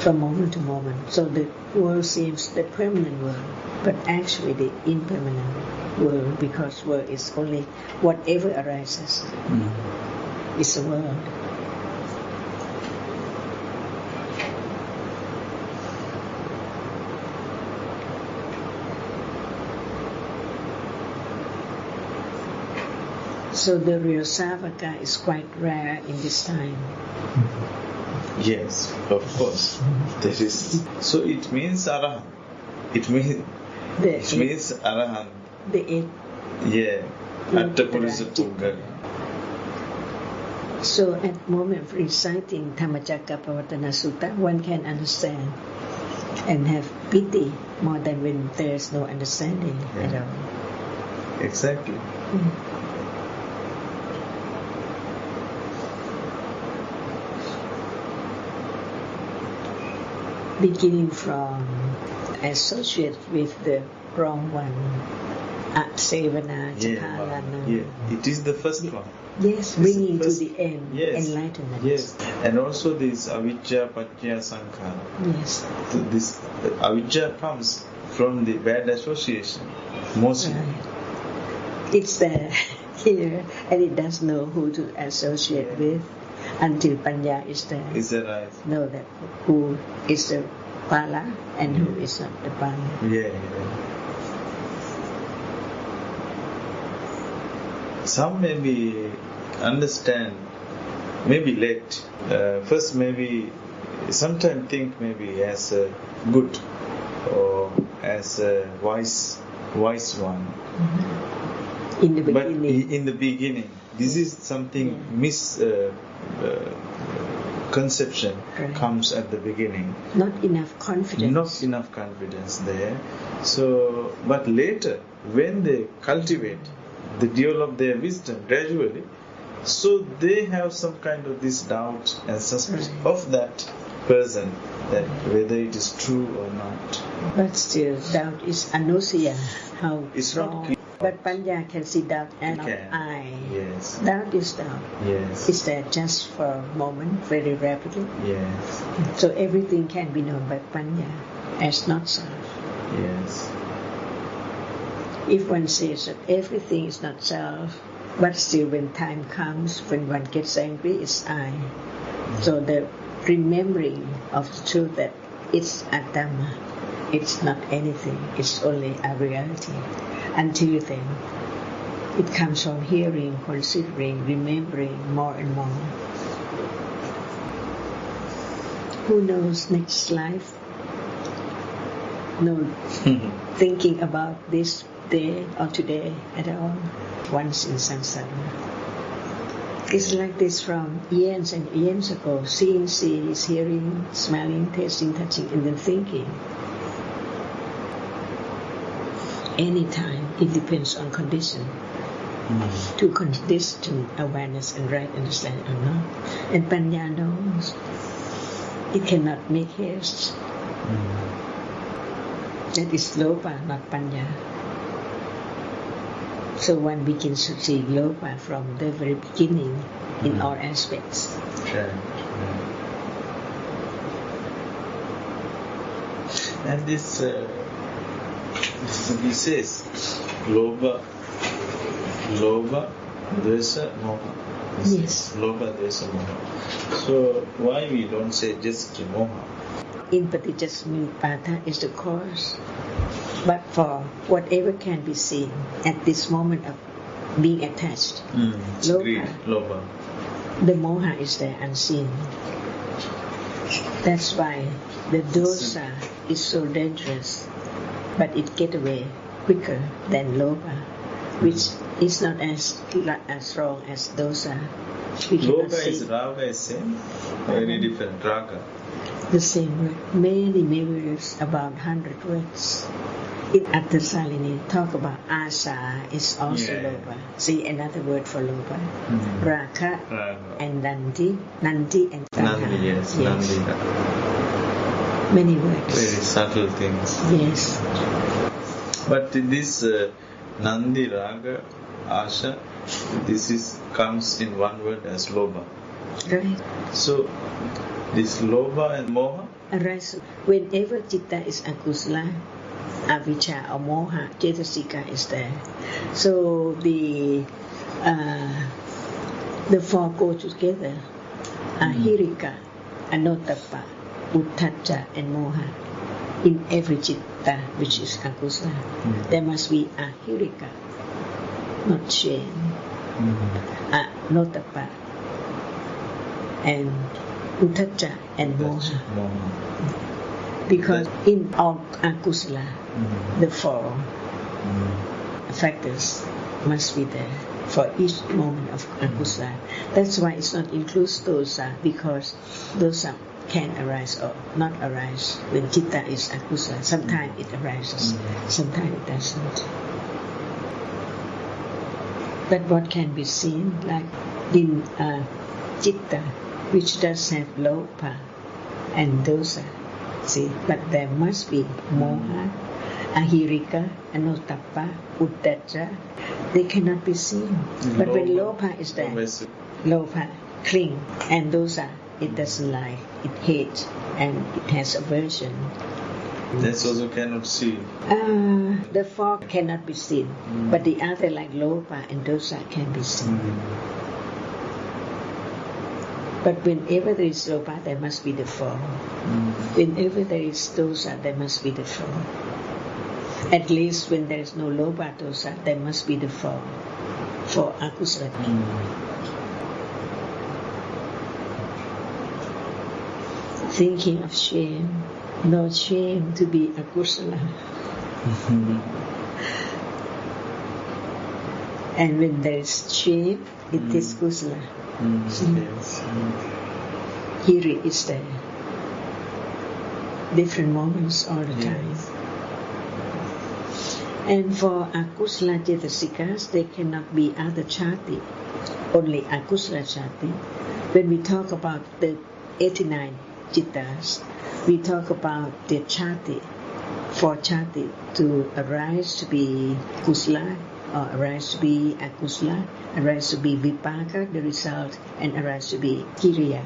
from moment to moment. So the world seems the permanent world, but actually the impermanent world, because world is only whatever arises is a world. So the real Savaka is quite rare in this time. Yes, of course. That is. So it means Arahant. It means Arahant. The eight. Yeah. Attapurisa Pugga. So at the moment of reciting Dhammacakkappavattana Sutta, one can understand and have pity more than when there is no understanding at all. Exactly. Beginning from associate with the wrong one, Sevana, Chapalana. It is the first one. Yes, bringing to the end, enlightenment. Yes, and also this avijja paccaya sankhara. Yes. This avijja comes from the bad association, mostly. Right. It's there here, and it does know who to associate with. Until panya is there. Is that right? Know that who is the pala and who is not the pala. Yeah. Some maybe understand, maybe late. First maybe sometimes think maybe as a good or as a wise one. In the But beginning. in the beginning, this is something misconception comes at the beginning. Not enough confidence. Not enough confidence there. So, but later, when they cultivate, they develop their wisdom gradually. So they have some kind of this doubt and suspicion of that person, that whether it is true or not. But still, doubt is anosya. How It's strong. not clear. But Panya can see doubt and not I. Yes. Doubt is doubt. Yes. It's there just for a moment, very rapidly. Yes. So everything can be known by Panya as not self. Yes. If one says that everything is not self, but still when time comes, when one gets angry, it's I. So the remembering of the truth that it's a Dhamma, it's not anything, it's only a reality. Until then, it comes from hearing, considering, remembering more and more. Who knows next life? No thinking about this day or today at all. Once in samsara. It's like this from years and years ago. Seeing, hearing, smelling, tasting, touching, and then thinking. Anytime, it depends on condition. To condition awareness and right understanding or not. And Panya knows it cannot make haste. That is Lopa, not Panya. So one begins to see Lopa from the very beginning in all aspects. And this he says, Loba, Dvesa, Moha. Yes. Loba, Dvesa, Moha. So why we don't say just Moha? In Patijasmipata is the cause. But for whatever can be seen at this moment of being attached, Loba. The moha is there unseen. That's why the dosa is so dangerous, but it gets away quicker than loba, which is not as strong as dosa. Loba is raga is same, very different raga. The same word, many words, about 100 words. In Attasalini, talk about asa is also loba. See another word for loba. Raka and Nandi and Taha. Nandi, yes. Nandi. Many words. Very subtle things. Yes. But this Nandi, Raga, Asha, this comes in one word as loba. Right. So this loba and moha arise whenever citta is akusala, avijja or moha, cetasika is there. So the four go together. Ahirika, anotapa, uttacca, and moha. In every citta which is akusala, there must be ahirika, not shame. Anotapa, and uttacca and moha. Because in all akusala, the four factors must be there for each moment of akusala. That's why it's not includes dosa, because dosa can arise or not arise when citta is akusala. Sometimes it arises, sometimes it doesn't. But what can be seen, like in citta, which does have lopa and dosa, see, but there must be moha, ahirika, anotapa, uddacca. They cannot be seen. But when lopa is there, lopa cling, and dosa, it doesn't like, it hates, and it has aversion. That's also cannot see. The four cannot be seen, but the other like lopa and dosa can be seen. But whenever there is lopa, there must be the four. Whenever there is dosa, there must be the four. At least when there is no lopa dosa, there must be the four. For akusala. thinking of shame, no shame to be akusala. And when there is shame, it is kusala. Yes. Hiri is there. Different moments all the time. And for akusala cetasikas, they cannot be other chati, only akusala chati. When we talk about the 89 chittas, we talk about the chati, for chati to arise to be kusala, or arise to be akusala, arise to be vipaka, the result, and arise to be kiriya.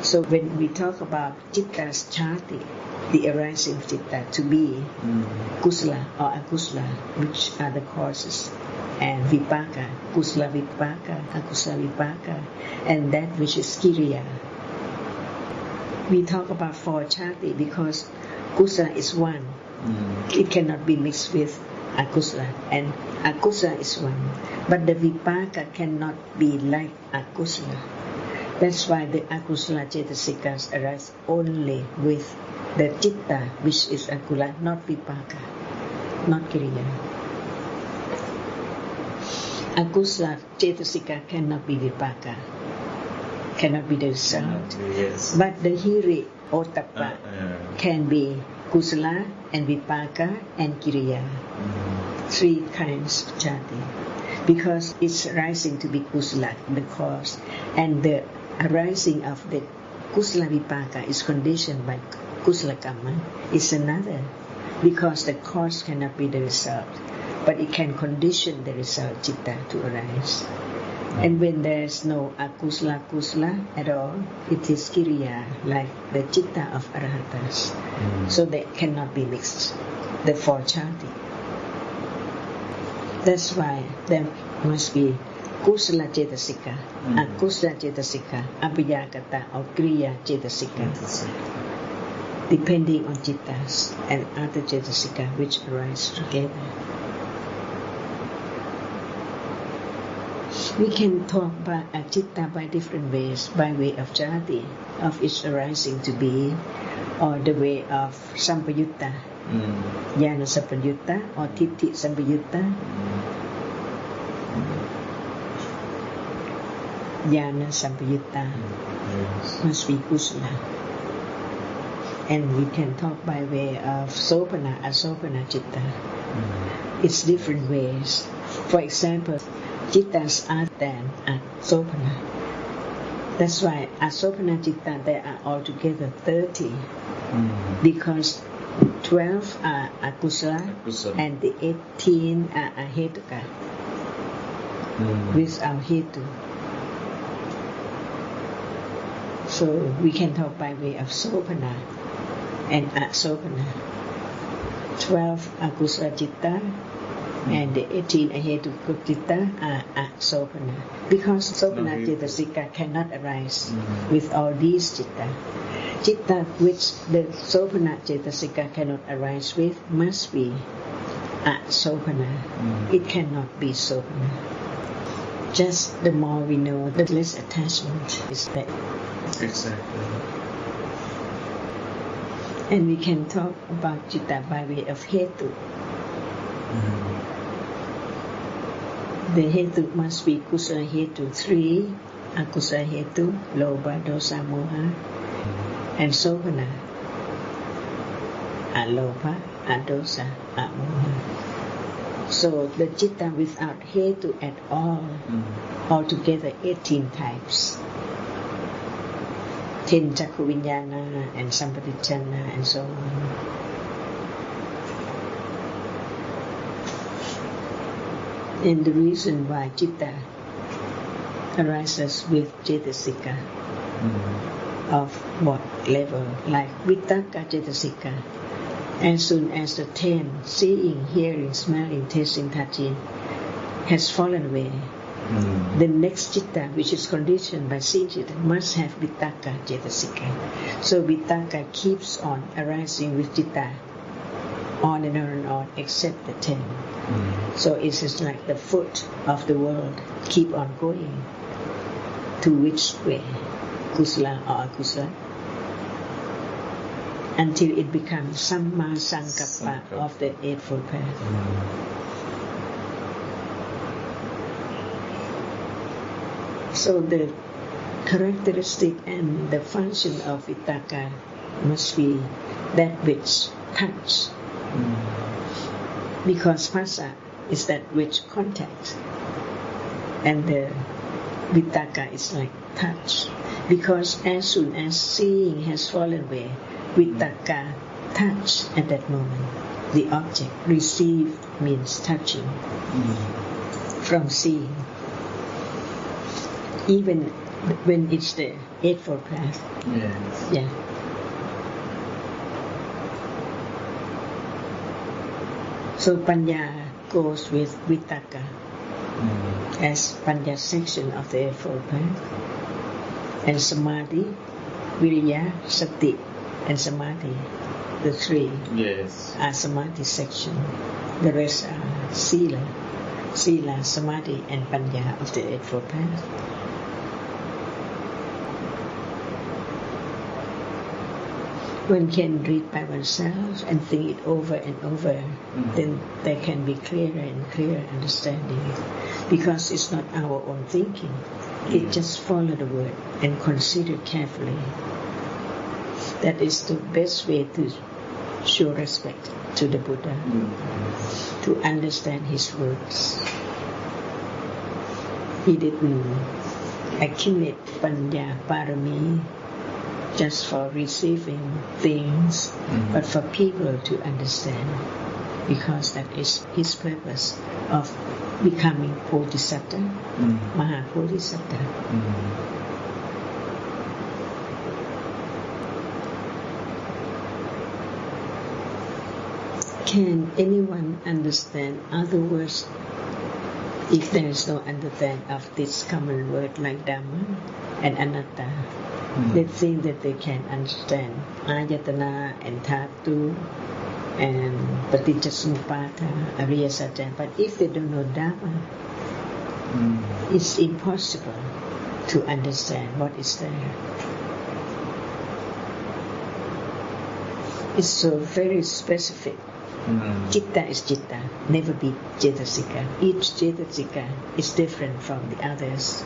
So when we talk about chitta's chati, the arising of chitta to be kusala or akusala, which are the causes, and vipaka, kusala vipaka, akusala vipaka, and that which is kiriya. We talk about four chati because kusala is one. It cannot be mixed with akusala, and akusala is one. But the vipaka cannot be like akusala. That's why the akusala cetasikas arise only with the chitta, which is akula, not vipaka, not kiriya. Akusala cetasika cannot be vipaka, cannot be the result. Yes. But the hiri or tappa can be kusala and vipaka and kiriya. Three kinds of chati. Because it's rising to be kusala, the cause, and the arising of the kusala vipaka is conditioned by kusala kamma is another, because the cause cannot be the result, but it can condition the result chitta to arise. And when there is no akusala kusala at all, it is kiriya, like the chitta of arahatas. So they cannot be mixed, the four chati. That's why there must be kusala cetasika, akusala cetasika, abhiyagata or kriya cetasika, depending on chittas and other cetasika which arise together. We can talk about a chitta by different ways, by way of jati, of its arising to be, or the way of sampayutta, jnana sampayutta, or titti sampayutta. Jnana sampayutta must be kusala. And we can talk by way of sopana, asopana chitta. It's different ways. For example, chittas are than asopana. That's why asopana chitta, there are altogether 30. Because 12 are akusala and the 18 are ahetuka, without hetu. So we can talk by way of sopana and asopana. 12 akusala chitta and the 18 ahetuka chitta are asopana. Because sopana cetasika cannot arise with all these chitta. Chitta which the sopana cetasika cannot arise with must be asopana. It cannot be sopana. Just the more we know, the less attachment is there. Exactly. And we can talk about chitta by way of hetu. The hetu must be kusala hetu 3, akusala hetu, lobha, dosa, moha, and sopana, alobha, adosa, amoha. So the chitta without hetu at all, altogether 18 types. 10 chakku viññāna and sampadiccana and so on. And the reason why chitta arises with cetasika of what level, like vitakka cetasika, as soon as the 10, seeing, hearing, smelling, tasting, touching, has fallen away, the next chitta, which is conditioned by seeing chitta, must have vitakka cetasika. So vitakka keeps on arising with chitta, on and on, except the 10. So it is like the foot of the world, keep on going. To which way? Kusala or akusala? until it becomes Samma Sankappa of the Eightfold Path. So the characteristic and the function of Vitakka must be that which touch. Because Phassa is that which contact. And the Vitakka is like touch. Because as soon as seeing has fallen away, Vitakka touch at that moment. The object received means touching from seeing. Even when it's the Eightfold Path. Yes. Yeah. So Panya goes with Vitakka as Panya section of the Eightfold Path. And Samadhi, Viriya, Sati, and Samadhi, the three are Samadhi section. The rest are Sila, Samadhi, and Panya of the Eightfold Path. One can read by oneself and think it over and over, then there can be clearer and clearer understanding. Because it's not our own thinking. It just follow the word and consider carefully. That is the best way to show respect to the Buddha, to understand his words. He didn't accumulate Panya Parami just for receiving things, but for people to understand, because that is his purpose of becoming Bodhisattva, Maha Bodhisattva. Can anyone understand other words if there is no understanding of this common word like Dhamma and Anatta? They think that they can understand Ayatana and Dhatu and Paticcasamuppada, Ariya Satya. But if they don't know Dhamma, it's impossible to understand what is there. It's so very specific. Citta is citta, never be cetasika. Each cetasika is different from the others.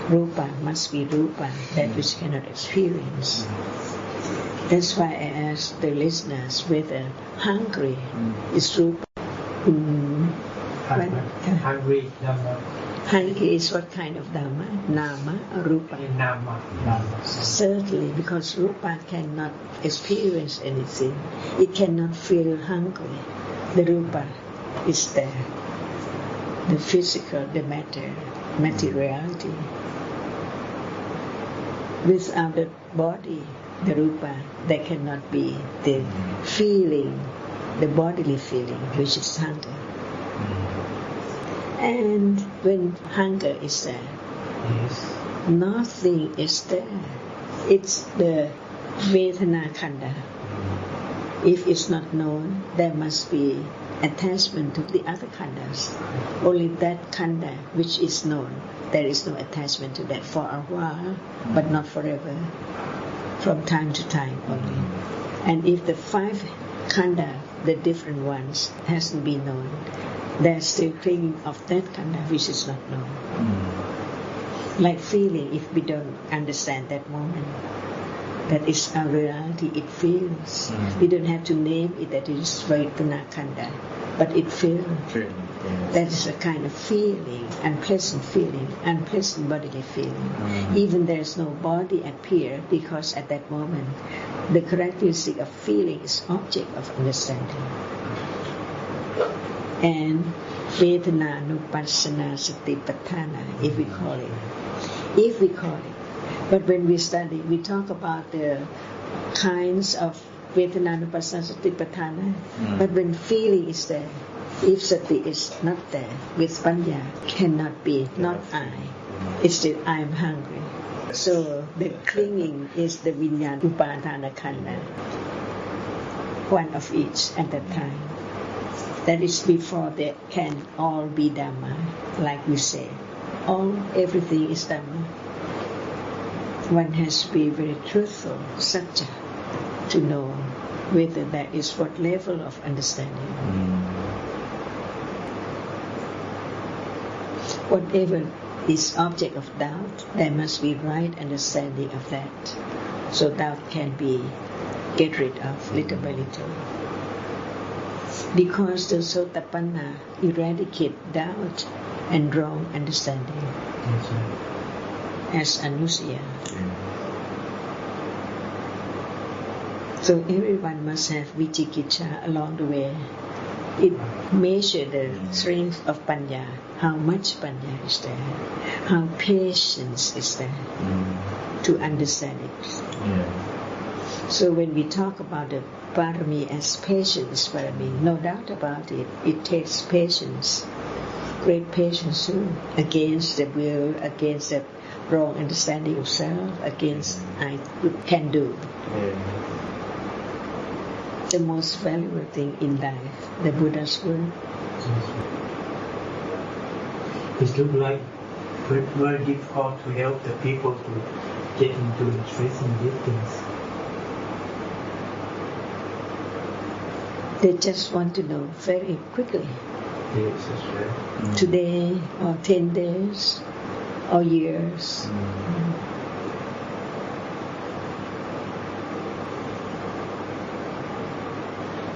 Rupa must be rupa, that which cannot experience. That's why I ask the listeners whether hungry is rupa. Hungry, Dhamma. Hungry is what kind of Dhamma? Nama or Rupa? Nama, Dhamma. Certainly, because Rupa cannot experience anything. It cannot feel hungry. The Rupa is there. The physical, the matter, materiality. Without the body, the Rupa, there cannot be the feeling, the bodily feeling, which is hunger. And when hunger is there, nothing is there. It's the Vedana Khanda. If it's not known, there must be attachment to the other khandas. Only that khanda which is known, there is no attachment to that for a while, but not forever. From time to time only. And if the five khanda, the different ones, hasn't been known, they're still clinging of that khanda which is not known. Like feeling, if we don't understand that moment, that is our reality, it feels. We don't have to name it that it is Vedana Khanda, but it feels. That is a kind of feeling, unpleasant bodily feeling. Even there is no body appear, because at that moment, the characteristic of feeling is object of understanding. And Vedana Nupassana Satipatthana, if we call it. But when we study, we talk about the kinds of Vedana Nupassana Satipatthana. But when feeling is there, if sati is not there, with panya cannot be, not I. It's still I am hungry. So the clinging is the vinyana upadana khanda, one of each at that time. That is before they can all be Dhamma, like we say. Everything is Dhamma. One has to be very truthful, satya. to know whether that is what level of understanding. Whatever is object of doubt, there must be right understanding of that. So doubt can be get rid of little by little. Because the Sotapanna eradicate doubt and wrong understanding as Anusaya. So everyone must have Vichikicha along the way. It measures the strength of Panya, how much Panya is there, how patience is there to understand it. So when we talk about the Parami as patience Parami, no doubt about it, it takes patience, great patience too, against the will, against the wrong understanding of self, against I can do. The most valuable thing in life, the Buddha's word. It looks like very difficult to help the people to get into interest in these things. They just want to know very quickly. Yes, that's right. Today, or 10 days, or years.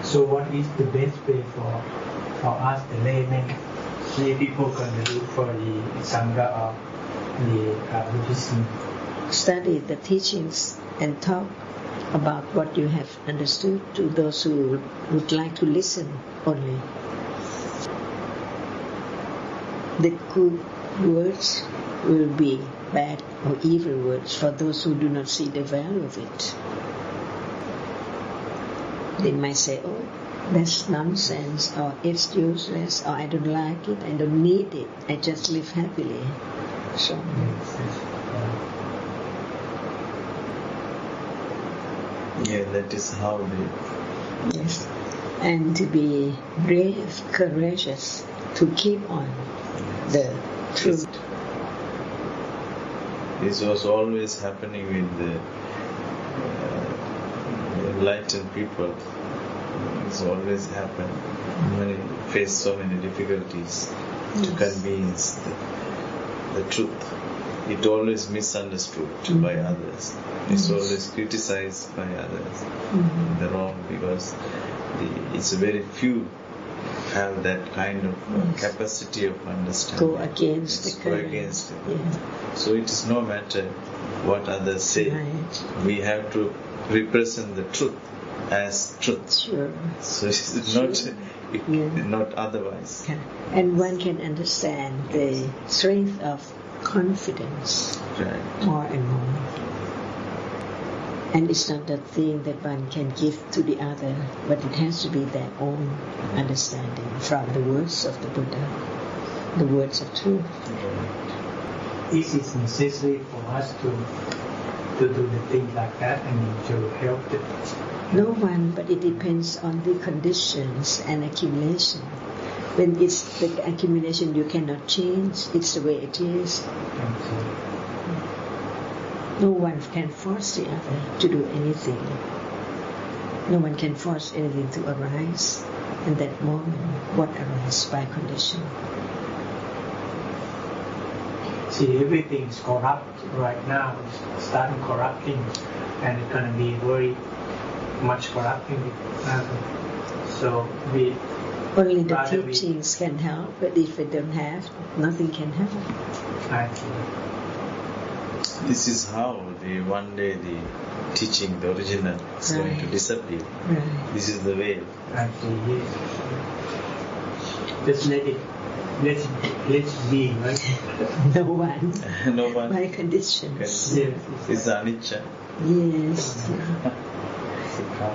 So what is the best way for us, the laymen, lay people can do for the Sangha or the Buddhism? Study the teachings and talk about what you have understood to those who would like to listen only. The good words will be bad or evil words for those who do not see the value of it. They might say, oh, that's nonsense, or it's useless, or I don't like it, I don't need it, I just live happily. So, that is how they... yes. And to be brave, courageous, to keep on the truth. This was always happening with the enlightened people. It's always happened when they face so many difficulties to convince the truth. It always misunderstood by others. It's always criticized by others. The wrong, because it's very few have that kind of capacity of understanding. Go against the current. Go against it. So it is no matter what others say. Right. We have to represent the truth as truth. Sure. So it's not otherwise. And one can understand the strength of confidence more and more. And it's not a thing that one can give to the other, but it has to be their own understanding from the words of the Buddha, the words of truth. Is it necessary for us to do the things like that and to help them? No one, but it depends on the conditions and accumulation. When it's the accumulation you cannot change, it's the way it is. No one can force the other to do anything. No one can force anything to arise in that moment, what arises by condition. See, everything is corrupt right now. It's starting corrupting, and it's going to be very much corrupting. So we... Only the teachings can help, but if we don't have, nothing can help. This is how one day the teaching, the original, is going to disappear. Right. This is the way. Just let it be, right? No one. No one. By conditions. Yes. It's anicca. Yes.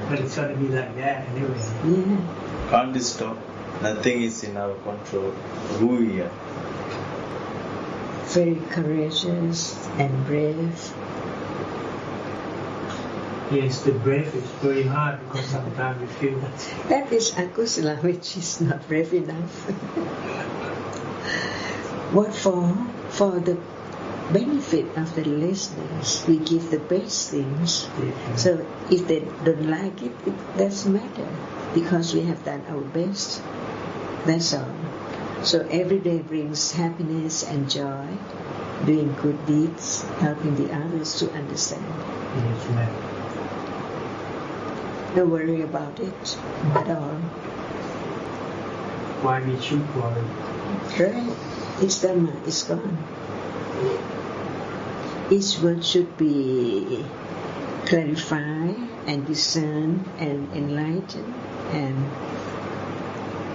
But it's going to be like that anyway. Yeah. Can't stop. Nothing is in our control. Who we are. Very courageous and brave. Yes, the brave is very hard because sometimes we feel that. That is akusala, which is not brave enough. What for? For the benefit of the listeners. We give the best things. So if they don't like it, it doesn't matter because we have done our best. That's all. So every day brings happiness and joy, doing good deeds, helping the others to understand. Yes, ma'am. Don't worry about it at all. Why we should worry? Right? It's Dhamma, it's gone. Each word should be clarified and discerned and enlightened and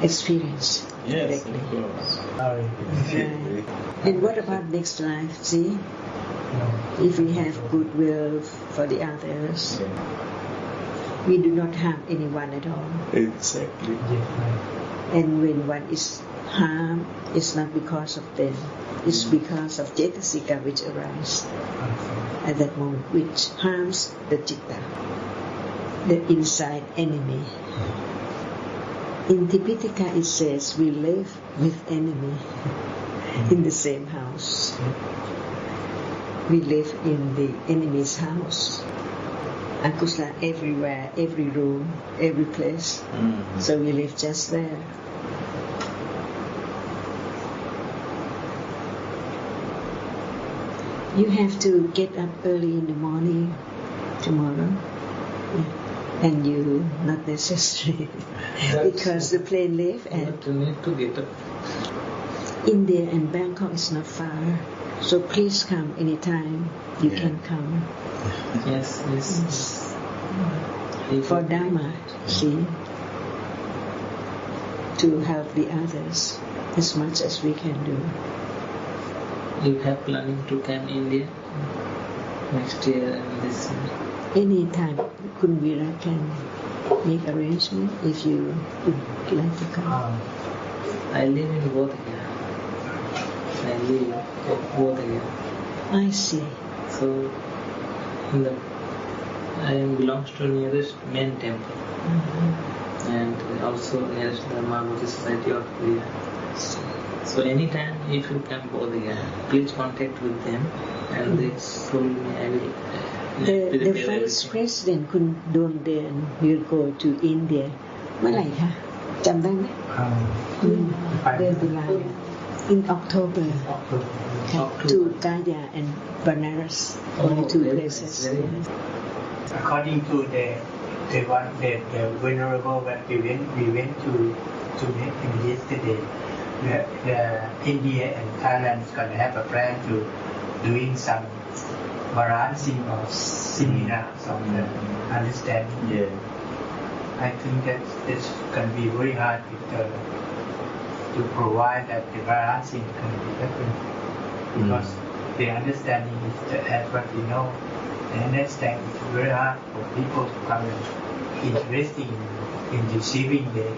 experienced Yes, directly. of course. Sorry. Right. And what about next life? See, No. if we have goodwill for the others, Yeah. we do not harm anyone at all. Exactly. Yes, ma'am. And when one is harmed, it's not because of them. It's because of cetasika which arise at that moment, which harms the citta, the inside enemy. In Tipitaka it says we live with enemy in the same house. We live in the enemy's house. Akusala everywhere, every room, every place. So we live just there. You have to get up early in the morning tomorrow. Yeah. And you not necessary because the plane leave and But you need to get up. India and Bangkok is not far. So please come anytime you Yeah. can come. Yes, yes. For Dhamma, see, to help the others as much as we can do. You have planning to come India next year and this year. Anytime Kunvira can make arrangement if you would like to come. I live in Bodhgaya. I live at Bodhgaya. I see. So I belongs to nearest main temple and also nearest the Margoti Society of Korea. So anytime if you come Bodhgaya, please contact with them and they told me I will The prepare Vice everything. President Kun Dong Dean will go to India เมื่อไหร่คะจำได้ไหมเดือนตุลา in October to Gaya and Banaras only two very places. nice, very nice. According to the venerable that we went to meet him yesterday, the India and Thailand is going to have a plan to doing some balancing or seminars on the understanding. Yeah. I think that it's going to be very hard to provide that the balancing can be different because the understanding is as what we know. And understand it's very hard for people to come and interested in receiving the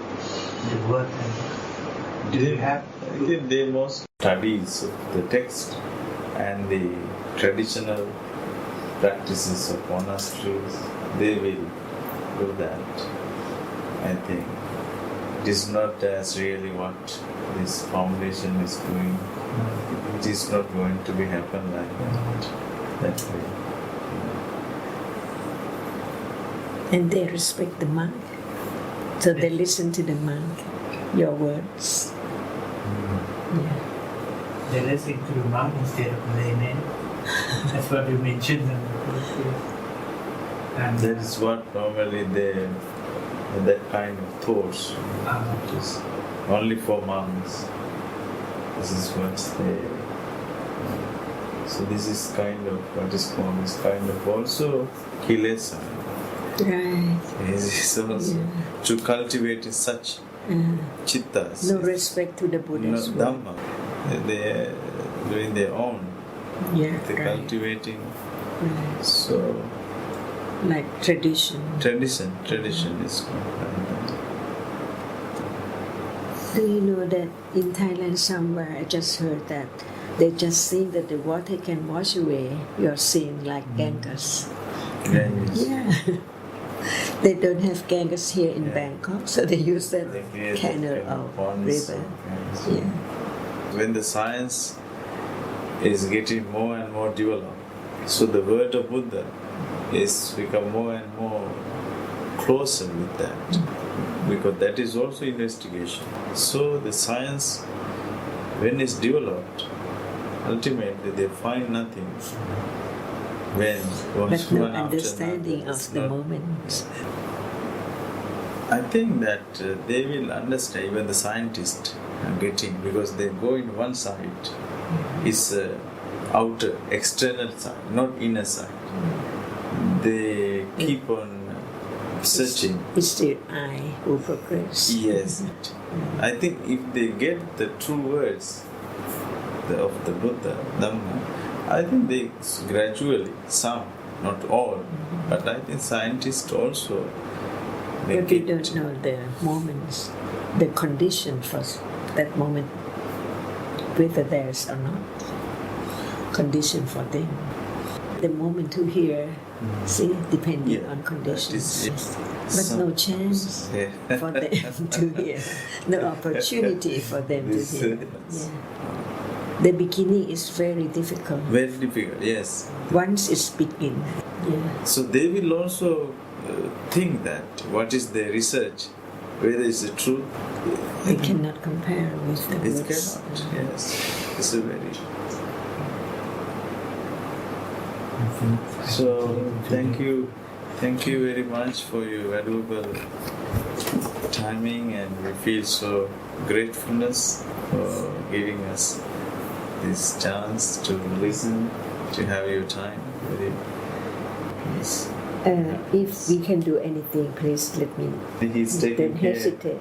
word. And do you have? I think they most studies of the text and the traditional practices of monasteries. They will do that. I think it is not as really what this foundation is doing. It is not going to be happen like that way. And they respect the monk. So they listen to the monk, your words. Yeah. They listen to the monk instead of the layman. That's what you mentioned. And That is what normally they, that kind of thoughts, which is only for monks. This is what they. So this is kind of what is called is kind of also kilesa. Right. This is also to cultivate such chittas. No respect to the No Buddha's word. Dhamma. They are doing their own. Yeah, They're right. cultivating. Right. So Like tradition. tradition is called. Do you know that in Thailand somewhere I just heard that they just think that the water can wash away your sin like Ganges. Yeah. They don't have Ganges here in Bangkok, so they use that They create canal that kind or of ponds, river. kinds. Yeah. When the science is getting more and more developed. So the word of Buddha is become more and more closer with that, because that is also investigation. So the science, when it's developed, ultimately they find nothing when but no one after understanding another. of It's the not- moment. I think that they will understand, even the scientists are getting, because they go in one side, is outer, external side, not inner side. They keep on searching. It's the I who progress. Yes. I think if they get the true words of the Buddha, Dhamma, I think they gradually, some, not all, but I think scientists also, they But we get don't know the moments, the condition for that moment, whether there's or not. Condition for them. The moment to hear, see, depending Yeah, on that conditions. is- But no chance Yeah. for them to hear. No opportunity for them to This, hear. yes. Yeah. The beginning is very difficult. Very difficult, yes. Once it's begin. Yeah. So they will also think that what is their research, whether it's true. We cannot compare with the It words. cannot, yes. It's a very. So thank you very much for your valuable timing, and we feel so gratefulness for giving us this chance to listen, to have your time. Very nice. If we can do anything, please let me. He's taking Don't care. hesitate.